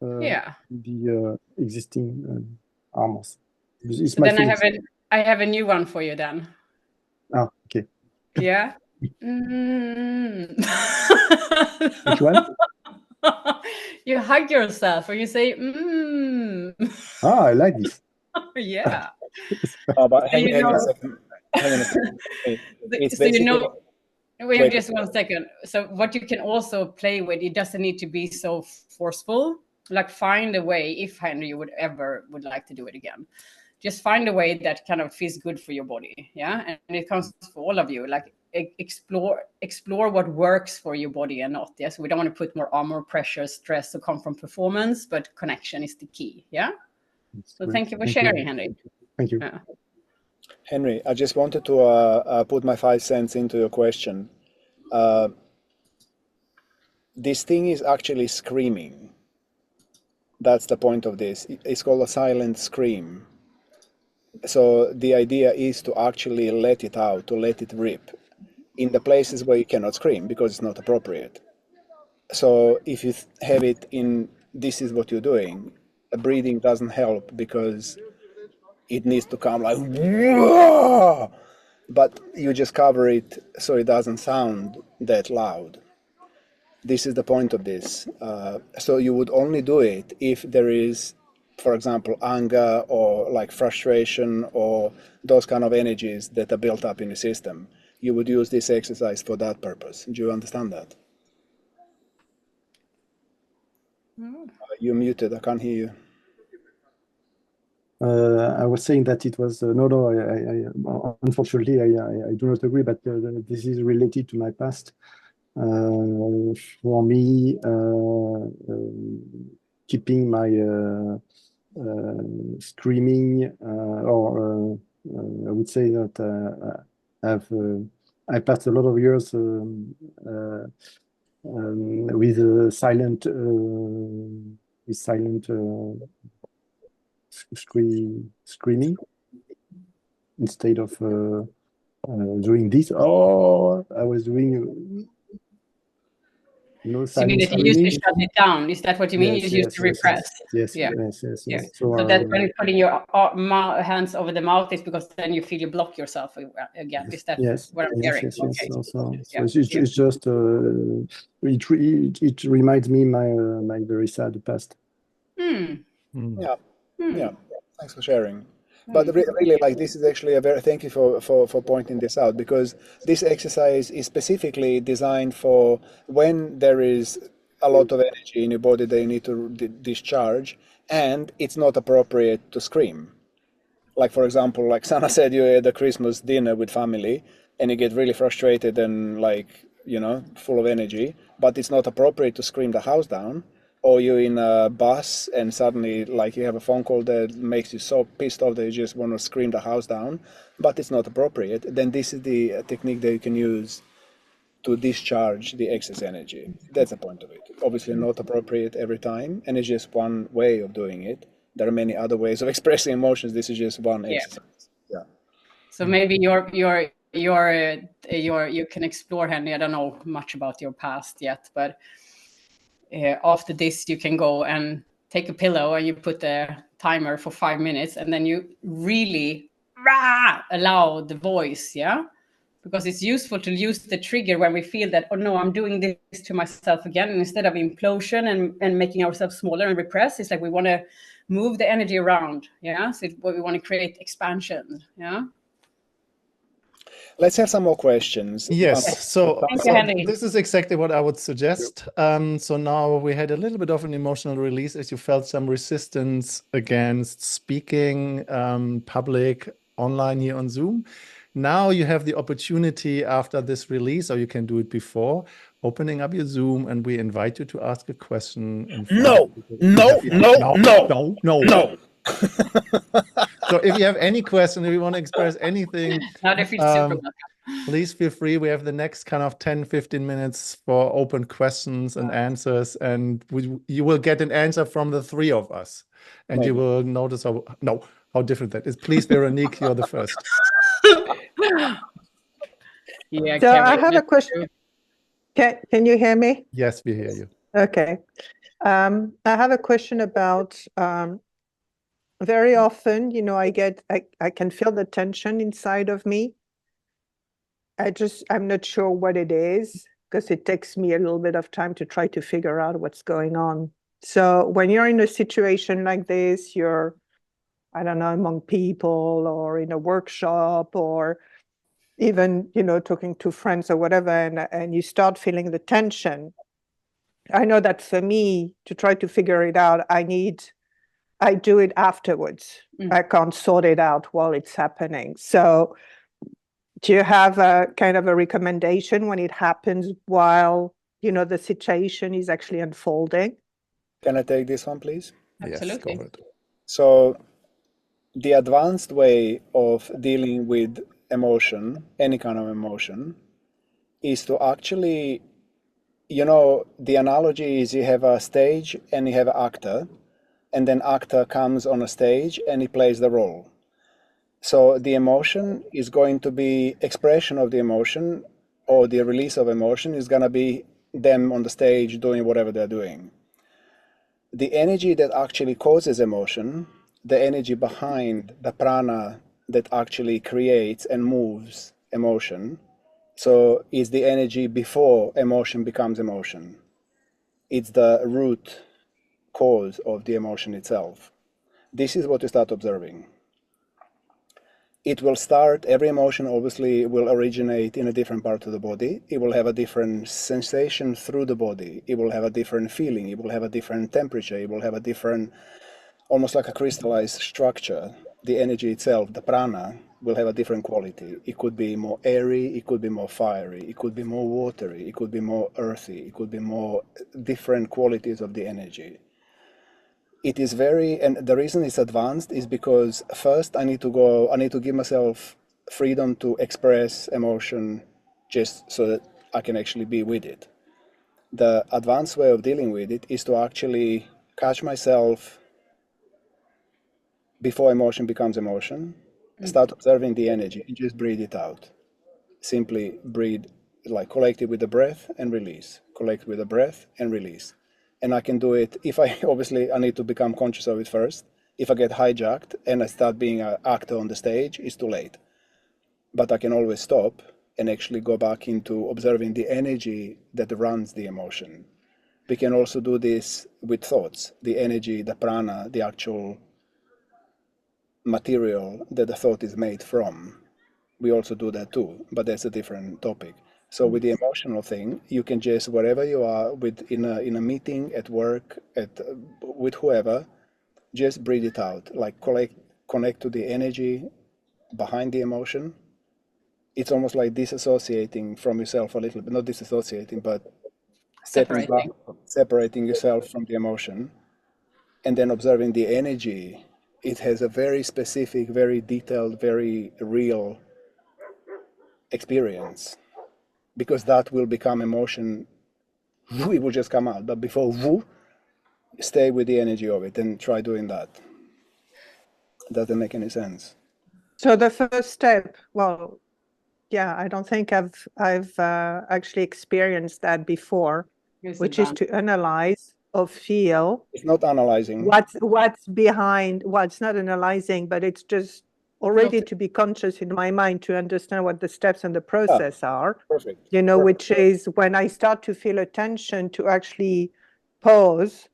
the existing armors. It's then I have a new one for you then. Ah, okay. Yeah. Which one? You hug yourself, or you say, Ah, I like this. yeah. Oh, but So hang you on a know, second. Hang on a second. It's so you basically. know, wait Wait. just 1 second. So what you can also play with, it doesn't need to be so forceful. Like find a way, if Henry you would like to do it again, just find a way that kind of feels good for your body. Yeah, and it comes for all of you. Like explore what works for your body and not. Yes, we don't want to put more armor, pressure, stress to come from performance, but connection is the key. Yeah. So thank you for sharing, Henry. Thank you. Yeah. Henry, I just wanted to put my 5 cents into your question. This thing is actually screaming. That's the point of this. It's called a silent scream. So the idea is to actually let it out, to let it rip in the places where you cannot scream because it's not appropriate. So if you have it in, this is what you're doing, breathing doesn't help because it needs to come like, "Whoa!" But you just cover it so it doesn't sound that loud. This is the point of this. So you would only do it if there is, for example, anger or like frustration or those kind of energies that are built up in the system. You would use this exercise for that purpose. Do you understand that? You're muted. I can't hear you. I was saying that it was no. Unfortunately, I do not agree. But this is related to my past. For me, keeping my screaming, or I would say that I passed a lot of years with silent screaming instead of doing this. Oh, I was doing. So you mean that you used to shut it down? Is that what you mean? Yes, you used to repress? Yes. So that when you're putting your hands over the mouth is because then you feel you block yourself again. Is that what I'm hearing? Yes. Okay. Also, so it's just it reminds me my very sad past. Yeah. Thanks for sharing. But really, like, this is actually a very, thank you for pointing this out, because this exercise is specifically designed for when there is a lot of energy in your body that you need to discharge, and it's not appropriate to scream. Like, for example, like Sana said, you had a Christmas dinner with family and you get really frustrated and like, full of energy, but it's not appropriate to scream the house down. Or you're in a bus and suddenly like you have a phone call that makes you so pissed off that you just want to scream the house down, but it's not appropriate. Then this is the technique that you can use to discharge the excess energy. That's the point of it. Obviously not appropriate every time, and it's just one way of doing it. There are many other ways of expressing emotions. This is just one exercise. Yeah. So maybe you can explore, Henry. I don't know much about your past yet, but after this, you can go and take a pillow and you put the timer for 5 minutes, and then you really allow the voice, because it's useful to use the trigger when we feel that, oh no, I'm doing this to myself again. And instead of implosion and making ourselves smaller and repress, it's like we want to move the energy around. So we want to create expansion. Let's have some more questions. Yes, so Thank you, Henry. this is exactly what I would suggest. So now we had a little bit of an emotional release as you felt some resistance against speaking public online here on Zoom. Now you have the opportunity after this release, or you can do it before, opening up your Zoom, and we invite you to ask a question. No. So if you have any question, if you want to express anything, please feel free. We have the next kind of 10-15 minutes for open questions and answers, and you will get an answer from the three of us, and you will notice how different that is. Please, Veronique, you're the first. So I have a question. Can you hear me? Yes, we hear you. Okay. I have a question about very often, I can feel the tension inside of me. I'm not sure what it is, because it takes me a little bit of time to try to figure out what's going on. So when you're in a situation like this, you're, I don't know, among people or in a workshop or even, you know, talking to friends or whatever, and you start feeling the tension. I know that for me, to try to figure it out, I do it afterwards. I can't sort it out while it's happening. So do you have a kind of a recommendation when it happens while, you know, the situation is actually unfolding? Can I take this one, please? Absolutely. Yes, go for it. So the advanced way of dealing with emotion, any kind of emotion, is to actually, you know, the analogy is you have a stage and you have an actor, and then actor comes on a stage and he plays the role. So the emotion is going to be expression of the emotion, or the release of emotion is going to be them on the stage doing whatever they're doing. The energy that actually causes emotion, the energy behind the prana that actually creates and moves emotion, so is the energy before emotion becomes emotion. It's the root cause of the emotion itself. This is what you start observing. It will start, every emotion obviously will originate in a different part of the body. It will have a different sensation through the body. It will have a different feeling. It will have a different temperature. It will have a different, almost like a crystallized structure. The energy itself, the prana, will have a different quality. It could be more airy, it could be more fiery, it could be more watery, it could be more earthy, it could be more different qualities of the energy. It is very, and the reason it's advanced is because first I need to give myself freedom to express emotion just so that I can actually be with it. The advanced way of dealing with it is to actually catch myself before emotion becomes emotion, start observing the energy and just breathe it out. Simply breathe, like collect it with the breath and release, collect with the breath and release. And I can do it if I need to become conscious of it first. If I get hijacked and I start being an actor on the stage, it's too late. But I can always stop and actually go back into observing the energy that runs the emotion. We can also do this with thoughts, the energy, the prana, the actual material that the thought is made from. We also do that too, but that's a different topic. So with the emotional thing, you can just, wherever you are, in a meeting, at work, with whoever, just breathe it out. Like connect to the energy behind the emotion. It's almost like disassociating from yourself a little bit, not disassociating, but stepping back, separating yourself from the emotion, and then observing the energy. It has a very specific, very detailed, very real experience, because that will become emotion. It will just come out, but before woo, stay with the energy of it and try doing that. Doesn't make any sense. So the first step, well, yeah, I don't think I've actually experienced that before, which is to analyze or feel. It's not analyzing. What's behind. Well, it's not analyzing, but it's just already to be conscious in my mind to understand what the steps and the process are. Perfect. You know, which is when I start to feel a tension, to actually pause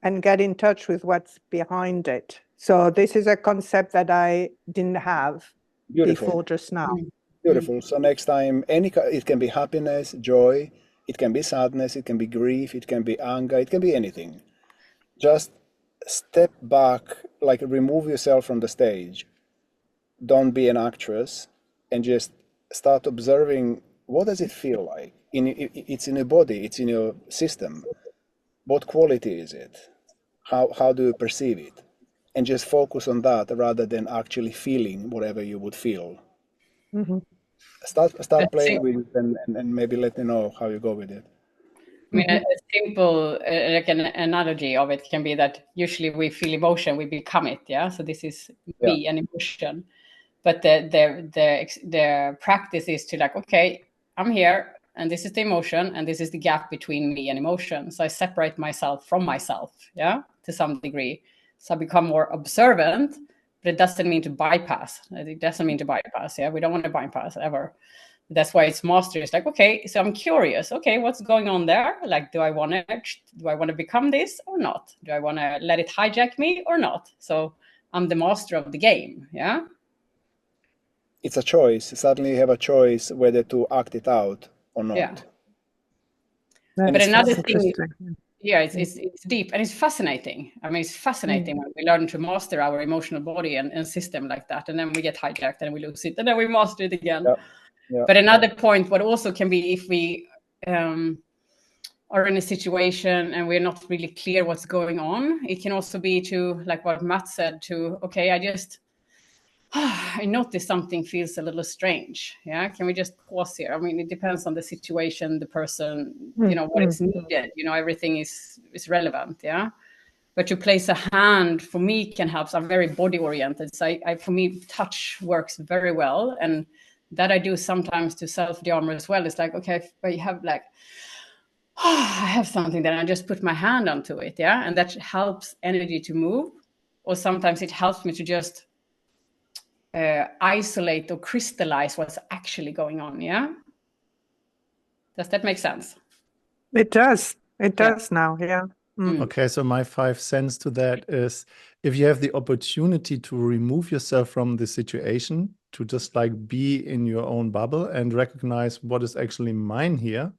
and get in touch with what's behind it. So this is a concept that I didn't have before just now. Beautiful. So next time, it can be happiness, joy, it can be sadness, it can be grief, it can be anger, it can be anything. Just step back, like remove yourself from the stage. Don't be an actress, and just start observing, what does it feel like? It's in your body, it's in your system. What quality is it? How do you perceive it? And just focus on that rather than actually feeling whatever you would feel. Mm-hmm. Start playing with it and maybe let me know how you go with it. I mean, a simple like an analogy of it can be that usually we feel emotion, we become it. Yeah. So this is me and emotion. But the practice is to like, okay, I'm here, and this is the emotion, and this is the gap between me and emotion. So I separate myself from myself, yeah, to some degree. So I become more observant, but it doesn't mean to bypass. It doesn't mean to bypass, yeah. We don't want to bypass ever. That's why it's mastery. It's like, okay, so I'm curious. Okay, what's going on there? Like, do I want to become this or not? Do I want to let it hijack me or not? So I'm the master of the game. Yeah. It's a choice. Suddenly you have a choice whether to act it out or not. Yeah. That's But another thing, interesting. yeah, it's deep and it's fascinating. I mean, it's fascinating when we learn to master our emotional body and system like that, and then we get hijacked and we lose it, and then we master it again. Yeah. Yeah. But another point, what also can be, if we are in a situation and we're not really clear what's going on, it can also be to, like what Matt said, to, okay, I notice something feels a little strange. Yeah, can we just pause here? I mean, it depends on the situation, the person, what is needed. Everything is relevant. Yeah, but to place a hand for me can help. So I'm very body oriented. So for me, touch works very well, and that I do sometimes to self-dearmor as well. It's like, okay, if I have like, I have something, then I just put my hand onto it. Yeah, and that helps energy to move. Or sometimes it helps me to just isolate or crystallize what's actually going on. Yeah, does that make sense? It does. It does now. Yeah. Okay, so my 5 cents to that is, if you have the opportunity to remove yourself from the situation, to just like be in your own bubble and recognize what is actually mine here,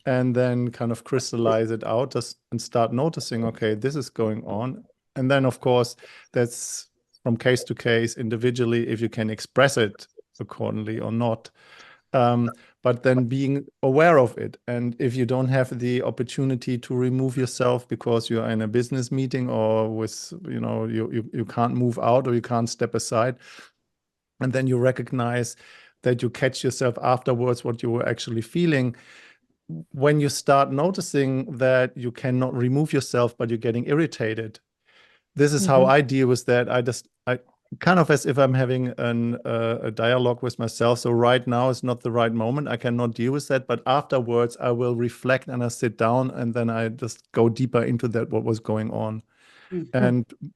and then kind of crystallize it out and start noticing, okay, this is going on. And then, of course, that's from case to case individually, if you can express it accordingly or not. But then being aware of it. And if you don't have the opportunity to remove yourself because you're in a business meeting or with, you can't move out or you can't step aside, and then you recognize that you catch yourself afterwards what you were actually feeling. When you start noticing that you cannot remove yourself, but you're getting irritated, this is how I deal with that. I kind of, as if I'm having a dialogue with myself. So right now is not the right moment. I cannot deal with that. But afterwards, I will reflect and I sit down and then I just go deeper into that, what was going on.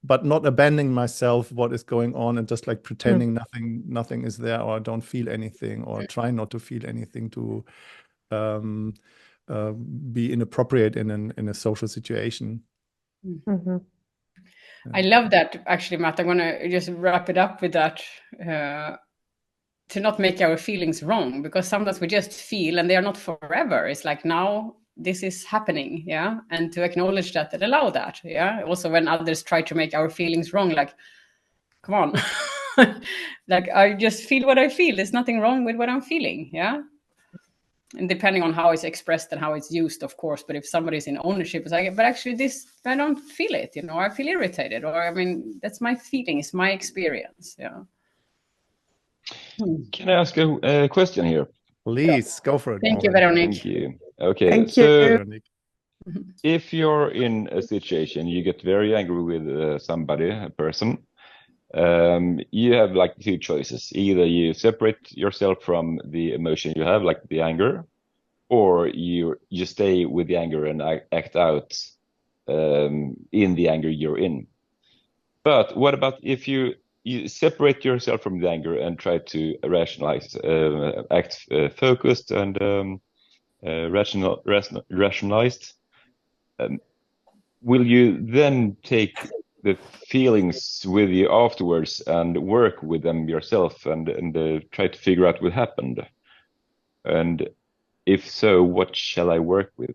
But not abandoning myself, what is going on, and just like pretending nothing is there, or I don't feel anything, or try not to feel anything to be inappropriate in a social situation. I love that, actually, Matt. I'm going to just wrap it up with that, to not make our feelings wrong, because sometimes we just feel and they are not forever. It's like, now this is happening. Yeah. And to acknowledge that and allow that. Yeah. Also, when others try to make our feelings wrong, like, come on. Like, I just feel what I feel. There's nothing wrong with what I'm feeling. Yeah. And depending on how it's expressed and how it's used, of course. But if somebody's in ownership, it's like, but actually I don't feel it, I feel irritated, or, I mean, that's my feeling, it's my experience. Yeah. Can I ask a question here? Please, go for it. Thank you, Veronique. Thank you. Okay, Thank so you. if you're in a situation, you get very angry with somebody, a person, you have like 2 choices. Either you separate yourself from the emotion you have, like the anger, or you stay with the anger and act out in the anger you're in. But what about if you separate yourself from the anger and try to rationalize, act focused and rationalized? Will you then take the feelings with you afterwards and work with them yourself and try to figure out what happened? And if so, what shall I work with?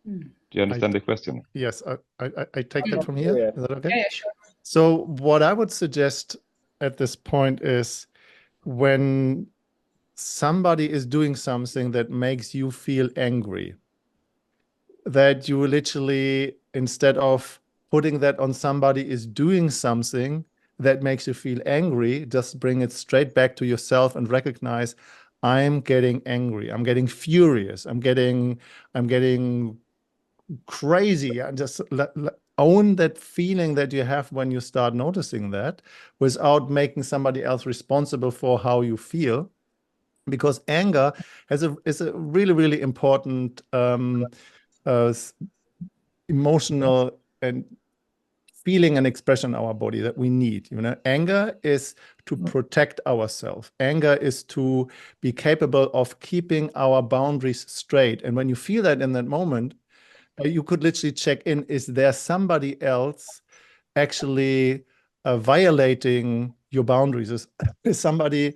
Do you understand the question? Yes, I take that from here. Is that okay? Yeah, sure. So what I would suggest at this point is, when somebody is doing something that makes you feel angry, that you literally, instead of putting that on somebody is doing something that makes you feel angry, just bring it straight back to yourself and recognize, I'm getting angry, I'm getting furious, I'm getting crazy, and just own that feeling that you have when you start noticing that, without making somebody else responsible for how you feel. Because anger is a really, really important emotional and feeling and expression in our body that we need. Anger is to protect ourselves. Anger is to be capable of keeping our boundaries straight. And when you feel that in that moment, you could literally check in, is there somebody else actually violating your boundaries? Is somebody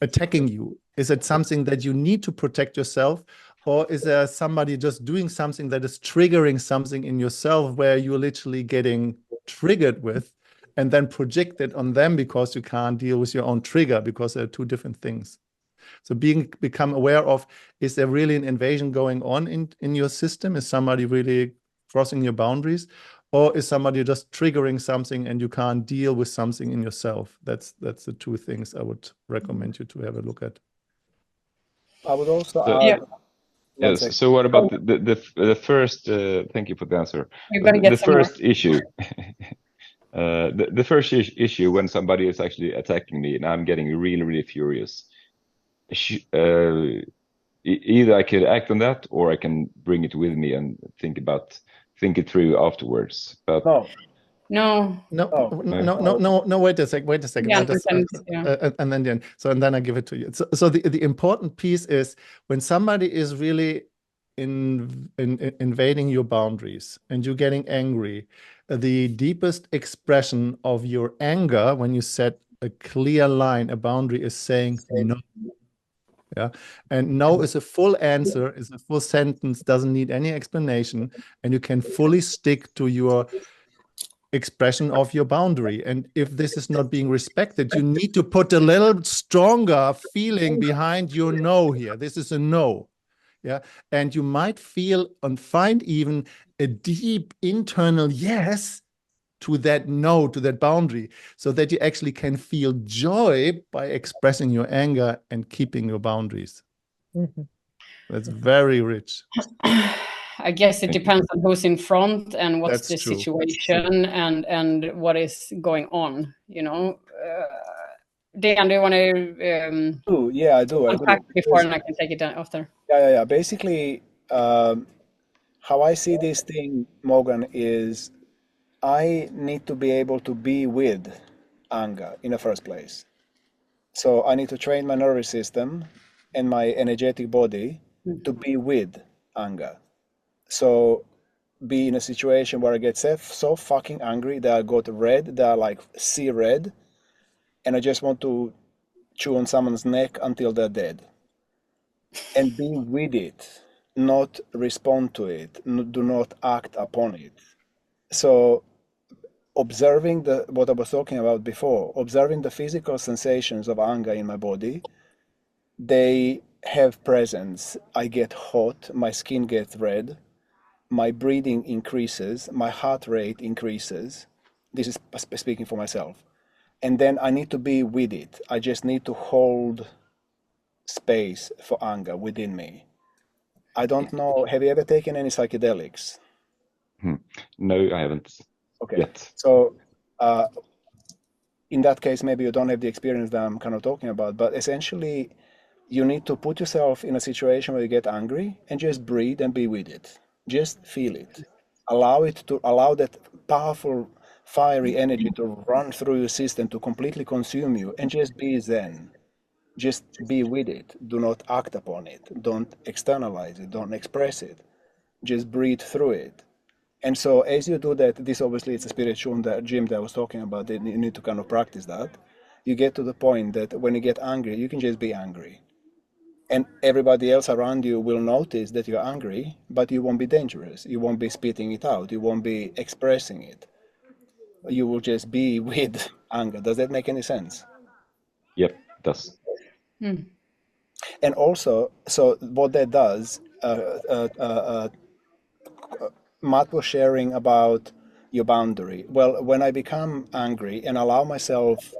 attacking you? Is it something that you need to protect yourself? Or is there somebody just doing something that is triggering something in yourself where you're literally getting triggered with and then project it on them because you can't deal with your own trigger, because they're two different things. So become aware of, is there really an invasion going on in your system? Is somebody really crossing your boundaries? Or is somebody just triggering something and you can't deal with something in yourself? That's the two things I would recommend you to have a look at. I would also So, add. yes. So what about the first? Thank you for the answer. You're gonna get The some more. first issue. The first issue when somebody is actually attacking me and I'm getting really, really furious. Either I could act on that or I can bring it with me and think it through afterwards. But No. Wait a second. Yeah, And then I give it to you. So the important piece is when somebody is really invading your boundaries and you're getting angry, the deepest expression of your anger, when you set a clear line, a boundary, is saying no. Yeah. And no is a full answer, is a full sentence, doesn't need any explanation, and you can fully stick to your expression of your boundary. And if this is not being respected, you need to put a little stronger feeling behind your no here. This is a no. Yeah. And you might feel and find even a deep internal yes to that no, to that boundary, so that you actually can feel joy by expressing your anger and keeping your boundaries. That's very rich. I guess it depends on who's in front and what's That's the true. situation and what is going on, Dan, do you want to yeah, I do. unpack before and I can take it down after? Yeah. Basically, how I see this thing, Morgan, is I need to be able to be with anger in the first place. So I need to train my nervous system and my energetic body to be with anger. So be in a situation where I get so fucking angry that I go to red, that I like see red, and I just want to chew on someone's neck until they're dead. And be with it, not respond to it, do not act upon it. So observing what I was talking about before, observing the physical sensations of anger in my body, they have presence. I get hot, my skin gets red, my breathing increases, my heart rate increases. This is speaking for myself. And then I need to be with it. I just need to hold space for anger within me. I don't know, have you ever taken any psychedelics? No, I haven't. Okay. Yet. So in that case, maybe you don't have the experience that I'm kind of talking about, but essentially you need to put yourself in a situation where you get angry and just breathe and be with it. Just feel it. Allow that powerful, fiery energy to run through your system, to completely consume you, and just be zen. Just be with it. Do not act upon it. Don't externalize it. Don't express it. Just breathe through it. And so as you do that, this obviously it's a spiritual gym that I was talking about, that you need to kind of practice that. You get to the point that when you get angry, you can just be angry. And everybody else around you will notice that you're angry, but you won't be dangerous. You won't be spitting it out. You won't be expressing it. You will just be with anger. Does that make any sense? Yep, it does. And also, so what that does, Matt was sharing about your boundary. Well, when I become angry and allow myself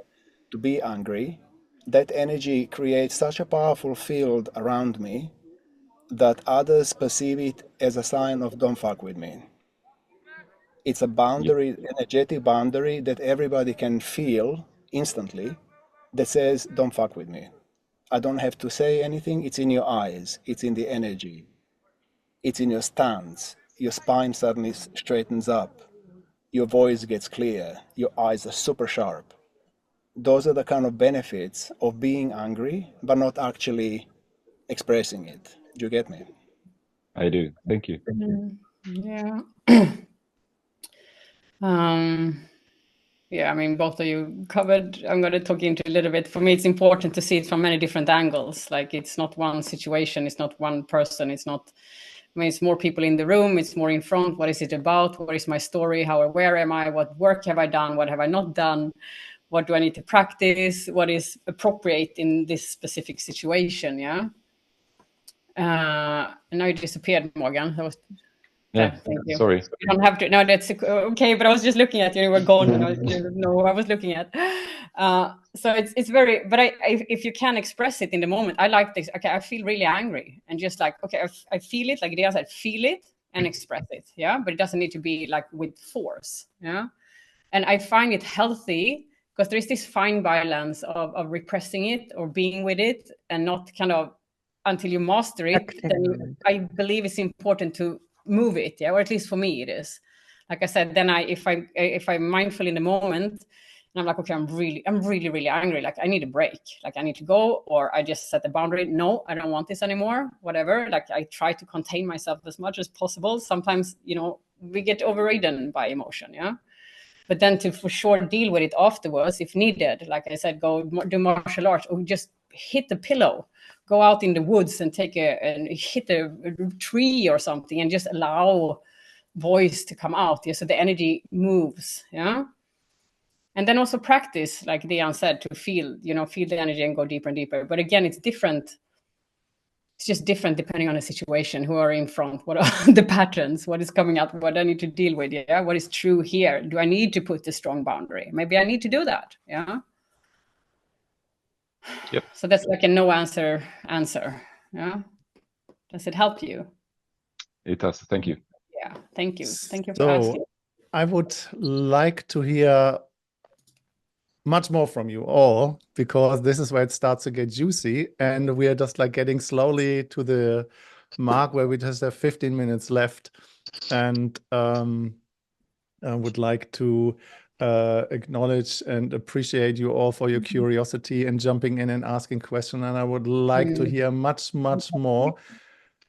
to be angry, that energy creates such a powerful field around me that others perceive it as a sign of don't fuck with me. It's a boundary, energetic boundary that everybody can feel instantly that says don't fuck with me. I don't have to say anything. It's in your eyes. It's in the energy. It's in your stance. your spine suddenly straightens up, your voice gets clear, your eyes are super sharp. Those are the kind of benefits of being angry, but not actually expressing it. Do you get me? I do. Thank you. Yeah. Yeah, I mean, both of you covered. I'm going to talk into a little bit. For me, it's important to see it from many different angles. Like, it's not one situation, it's not one person, it's not, I mean, it's more people in the room, it's more in front. What is it about? What is my story? How aware am I? What work have I done? What have I not done? What do I need to practice? What is appropriate in this specific situation? Yeah. And now you disappeared, Morgan. That was Yeah, thank you. sorry. You don't have to. No, that's okay. But I was just looking at you. You were gone, and I didn't know who I was looking at. So it's very. But if you can express it in the moment, I like this. Okay, I feel really angry, and just like, okay, I feel it. Like Dia said, feel it and express it. Yeah, but it doesn't need to be like with force. Yeah, and I find it healthy because there is this fine balance of repressing it or being with it and not kind of until you master it. Then I believe it's important to move it, yeah, or at least for me it is. Like I said, then if I'm mindful in the moment and I'm like, okay, I'm really angry, like I need a break, like I need to go, or I just set the boundary, no, I don't want this anymore, whatever. Like I try to contain myself as much as possible. Sometimes, you know, we get overridden by emotion, yeah, but then to for sure deal with it afterwards if needed. Like I said, go do martial arts or just hit the pillow, go out in the woods and hit a tree or something and just allow voice to come out. Yeah, so the energy moves. Yeah. And then also practice, like Diane said, to feel the energy and go deeper and deeper. But again, it's different. It's just different depending on the situation, who are in front, what are the patterns, what is coming up, what I need to deal with. Yeah. What is true here? Do I need to put a strong boundary? Maybe I need to do that. Yeah. Yep. So that's like a no answer. Yeah. Does it help you? It does. Thank you. Yeah. Thank you. Thank you for So asking. I would like to hear much more from you all, because this is where it starts to get juicy, and we are just like getting slowly to the mark where we just have 15 minutes left. And I would like to acknowledge and appreciate you all for your curiosity and jumping in and asking questions. And I would like to hear much more.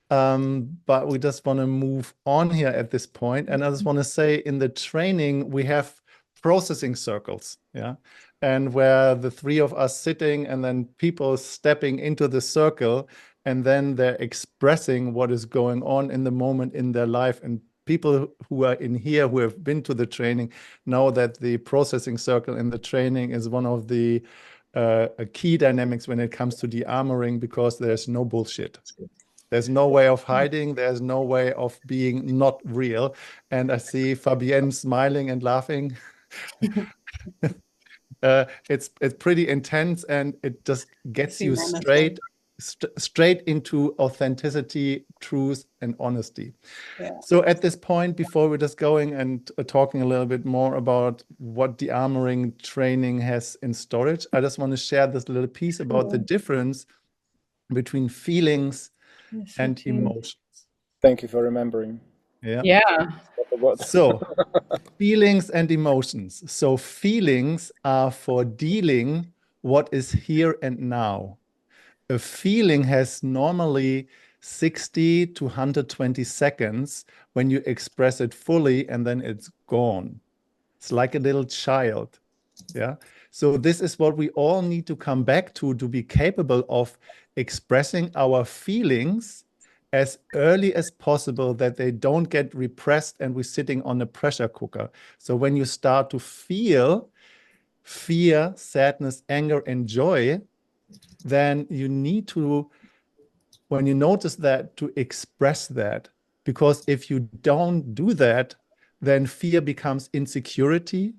But we just want to move on here at this point. And I just want to say, in the training, we have processing circles, yeah, and where the three of us sitting and then people stepping into the circle, and then they're expressing what is going on in the moment in their life. And people who are in here who have been to the training know that the processing circle in the training is one of the key dynamics when it comes to Dearmouring, because there's no bullshit. There's no way of hiding. There's no way of being not real. And I see Fabienne smiling and laughing. It's pretty intense, and it just gets you straight into authenticity, truth, and honesty. Yeah. So at this point, before we're just going and talking a little bit more about what the Dearmouring training has in storage, I just want to share this little piece about the difference between feelings and emotions. Thank you for remembering. Yeah. Yeah. So feelings and emotions. So feelings are for dealing what is here and now. A feeling has normally 60 to 120 seconds when you express it fully, and then it's gone. It's like a little child. Yeah. So this is what we all need to come back to be capable of expressing our feelings as early as possible, that they don't get repressed and we're sitting on a pressure cooker. So when you start to feel fear, sadness, anger, and joy, then you need to, when you notice that, to express that. Because if you don't do that, then fear becomes insecurity,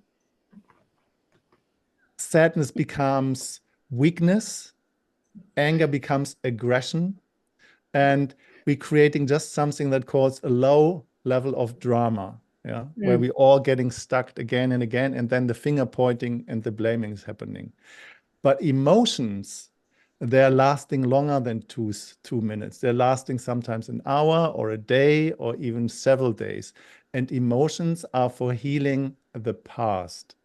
sadness becomes weakness, anger becomes aggression, and we're creating just something that calls a low level of drama, yeah, where we're all getting stuck again and again, and then the finger pointing and the blaming is happening. But emotions, they're lasting longer than 2 minutes. They're lasting sometimes an hour or a day or even several days. And emotions are for healing the past.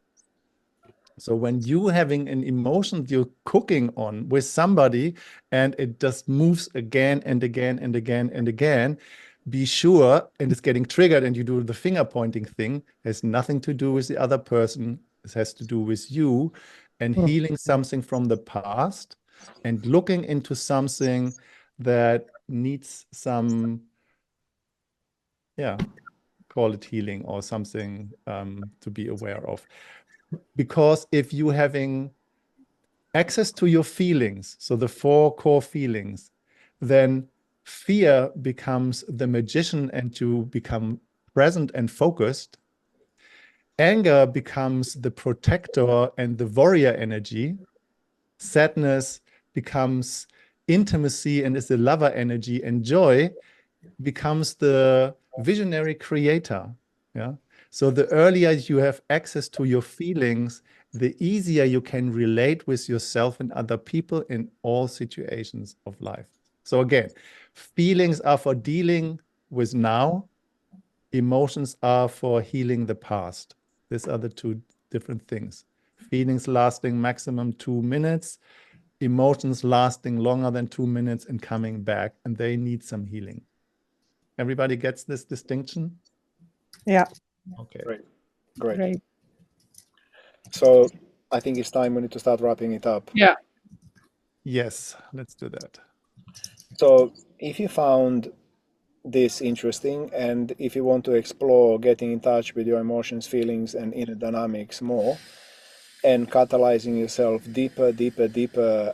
So when you having an emotion you're cooking on with somebody and it just moves again and again and again and again, be sure, and it's getting triggered and you do the finger pointing thing, has nothing to do with the other person. It has to do with you and healing something from the past and looking into something that needs some, yeah, call it healing or something to be aware of. Because if you having access to your feelings, so the 4 core feelings, then fear becomes the magician and you become present and focused. Anger becomes the protector and the warrior energy. Sadness becomes intimacy and is the lover energy. And joy becomes the visionary creator. Yeah. So the earlier you have access to your feelings, the easier you can relate with yourself and other people in all situations of life. So again, feelings are for dealing with now. Emotions are for healing the past. These are the 2 different things. Feelings lasting maximum 2 minutes, emotions lasting longer than 2 minutes and coming back, and they need some healing. Everybody gets this distinction? Yeah. Okay. Great. So I think it's time we need to start wrapping it up. Yeah. Yes, let's do that. So if you found this interesting and if you want to explore getting in touch with your emotions, feelings, and inner dynamics more and catalyzing yourself deeper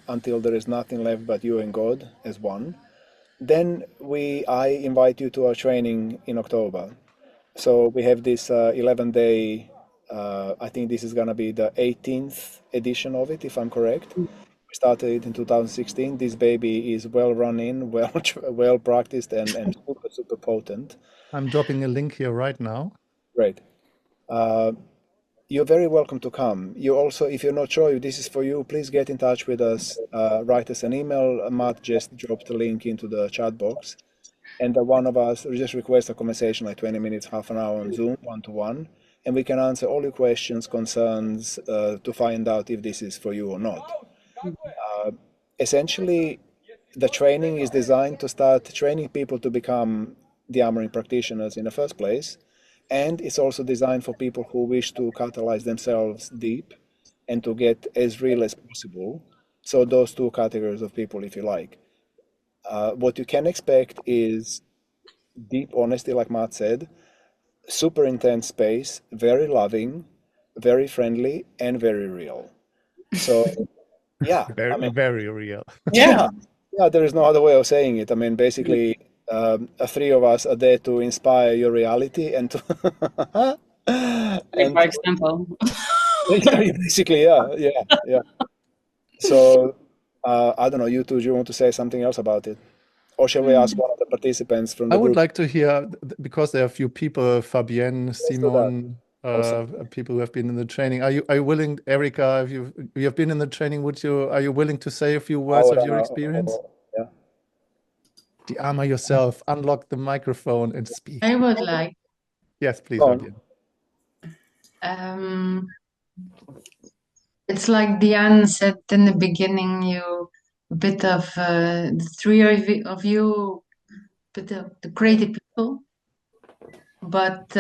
until there is nothing left but you and God as one, then I invite you to our training in October. So we have this 11-day, I think this is going to be the 18th edition of it, if I'm correct. We started it in 2016. This baby is well run in, well practiced, and super potent. I'm dropping a link here right now. Great. You're very welcome to come. You also, if you're not sure if this is for you, please get in touch with us. Write us an email. Matt just dropped a link into the chat box. And one of us just request a conversation, like 20 minutes, half an hour on Zoom, one-to-one, and we can answer all your questions, concerns, to find out if this is for you or not. Essentially, the training is designed to start training people to become Dearmouring practitioners in the first place, and it's also designed for people who wish to catalyze themselves deep and to get as real as possible. So those 2 categories of people, if you like. What you can expect is deep honesty, like Matt said, super intense space, very loving, very friendly, and very real. So, yeah, very real. Yeah, there is no other way of saying it. I mean, basically, 3 of us are there to inspire your reality and to And by example. basically, yeah. So, I don't know, you 2, do you want to say something else about it? Or shall we ask one of the participants from the I would group? like to hear, because there are a few people, Fabienne, Simon, Awesome. people who have been in the training. Are you willing, Erika, if you have been in the training, are you willing to say a few words of your experience? Yeah. Dearmor yourself, unlock the microphone and speak. I would like. Yes, please, Fabienne. It's like Diane said in the beginning, you a bit of the 3 of you, bit of the creative people, but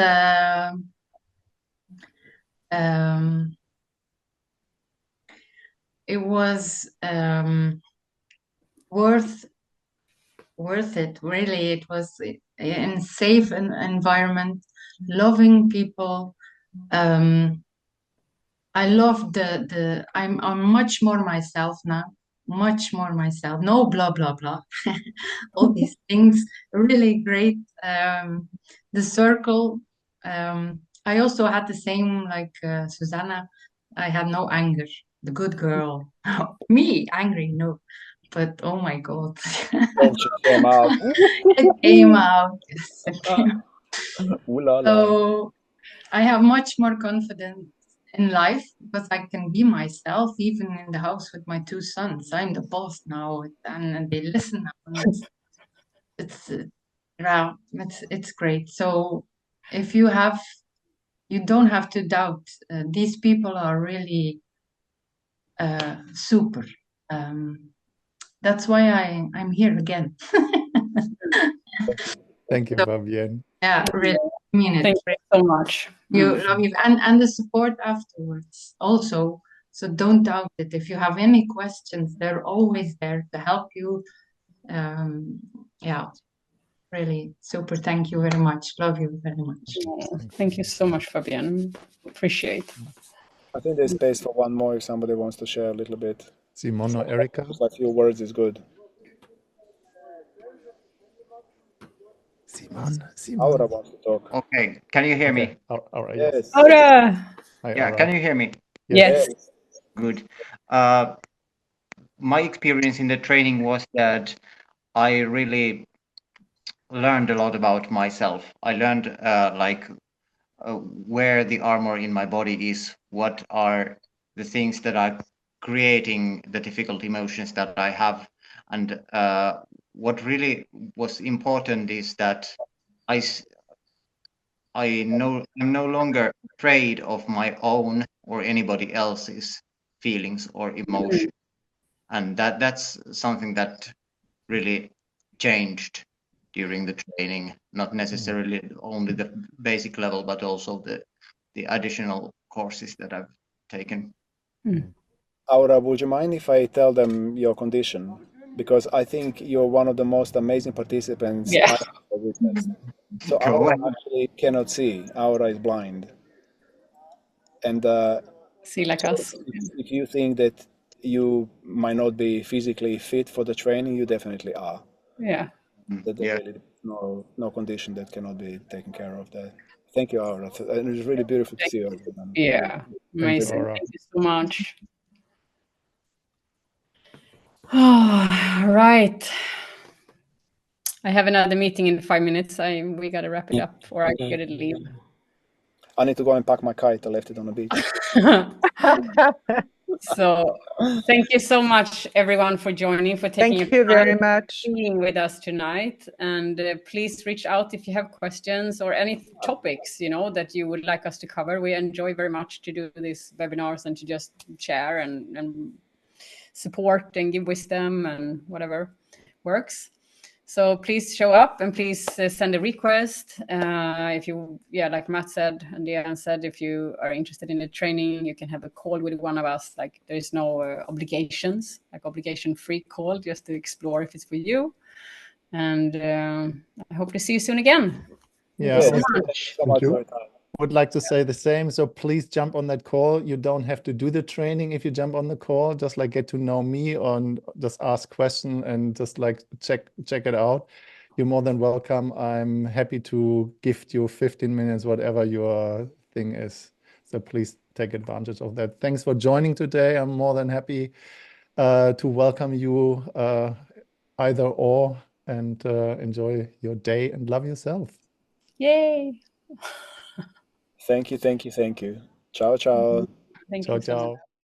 it was worth it, really. It was in a safe environment, loving people. I love I'm much more myself now, much more myself. No blah, blah, blah. All these things, really great. The circle, I also had the same like Susanna. I had no anger, the good girl. Me, angry, no. But oh my God. It came out. It came out. Yes, it came out. Ooh la la. So I have much more confidence in life because I can be myself even in the house with my 2 sons. I'm the boss now, and they listen now. And it's great. So if you don't have to doubt. These people are really super. That's why I'm here again. Thank you, So, Fabienne. yeah, really, I mean it. Thank you so much. You love you and the support afterwards also. So don't doubt it. If you have any questions, they're always there to help you. Yeah, really super. Thank you very much. Love you very much. Oh, thank you so much, Fabienne. Appreciate. I think there's space for one more if somebody wants to share a little bit. Simon or Erika? Just a few words is good. Simon. Aura wants to talk. Okay, can you hear me? Aura, Yes. yes. Aura! Hi, Yeah, Aura. can you hear me? Yes. Good. My experience in the training was that I really learned a lot about myself. I learned where the armor in my body is, what are the things that are creating the difficult emotions that I have. And what really was important is that I'm no longer afraid of my own or anybody else's feelings or emotions. And that's something that really changed during the training, not necessarily only the basic level, but also the additional courses that I've taken. Aura, would you mind if I tell them your condition? Because I think you're one of the most amazing participants Yeah. I have witnessed. So Go Aura ahead. actually cannot see. Aura is blind. And See like us. if you think that you might not be physically fit for the training, you definitely are. Yeah. That there really is no condition that cannot be taken care of. That. Thank you, Aura. And it was really beautiful to see you again. Yeah. Amazing. Aura. Thank you so much. Right. I have another meeting in 5 minutes. We gotta wrap it up, or I gotta leave. I need to go and pack my kite. I left it on the beach. So thank you so much, everyone, for joining, for taking Thank you very much. being with us tonight. And please reach out if you have questions or any topics, that you would like us to cover. We enjoy very much to do these webinars and to just share and support and give wisdom and whatever works. So please show up and please send a request. If you, like Matt said and Diane said, if you are interested in the training, you can have a call with one of us. Like there is no obligations, like obligation-free call, just to explore if it's for you. And I hope to see you soon again. Yeah, Yes, so thank you much. so much Thank you. for your time. Would like to say the same. So please jump on that call. You don't have to do the training if you jump on the call. Just like get to know me and just ask questions and just like check it out. You're more than welcome. I'm happy to gift you 15 minutes, whatever your thing is. So please take advantage of that. Thanks for joining today. I'm more than happy to welcome you either or, and enjoy your day and love yourself. Yay. Thank you. Ciao, ciao. Thank Ciao, you so much. ciao.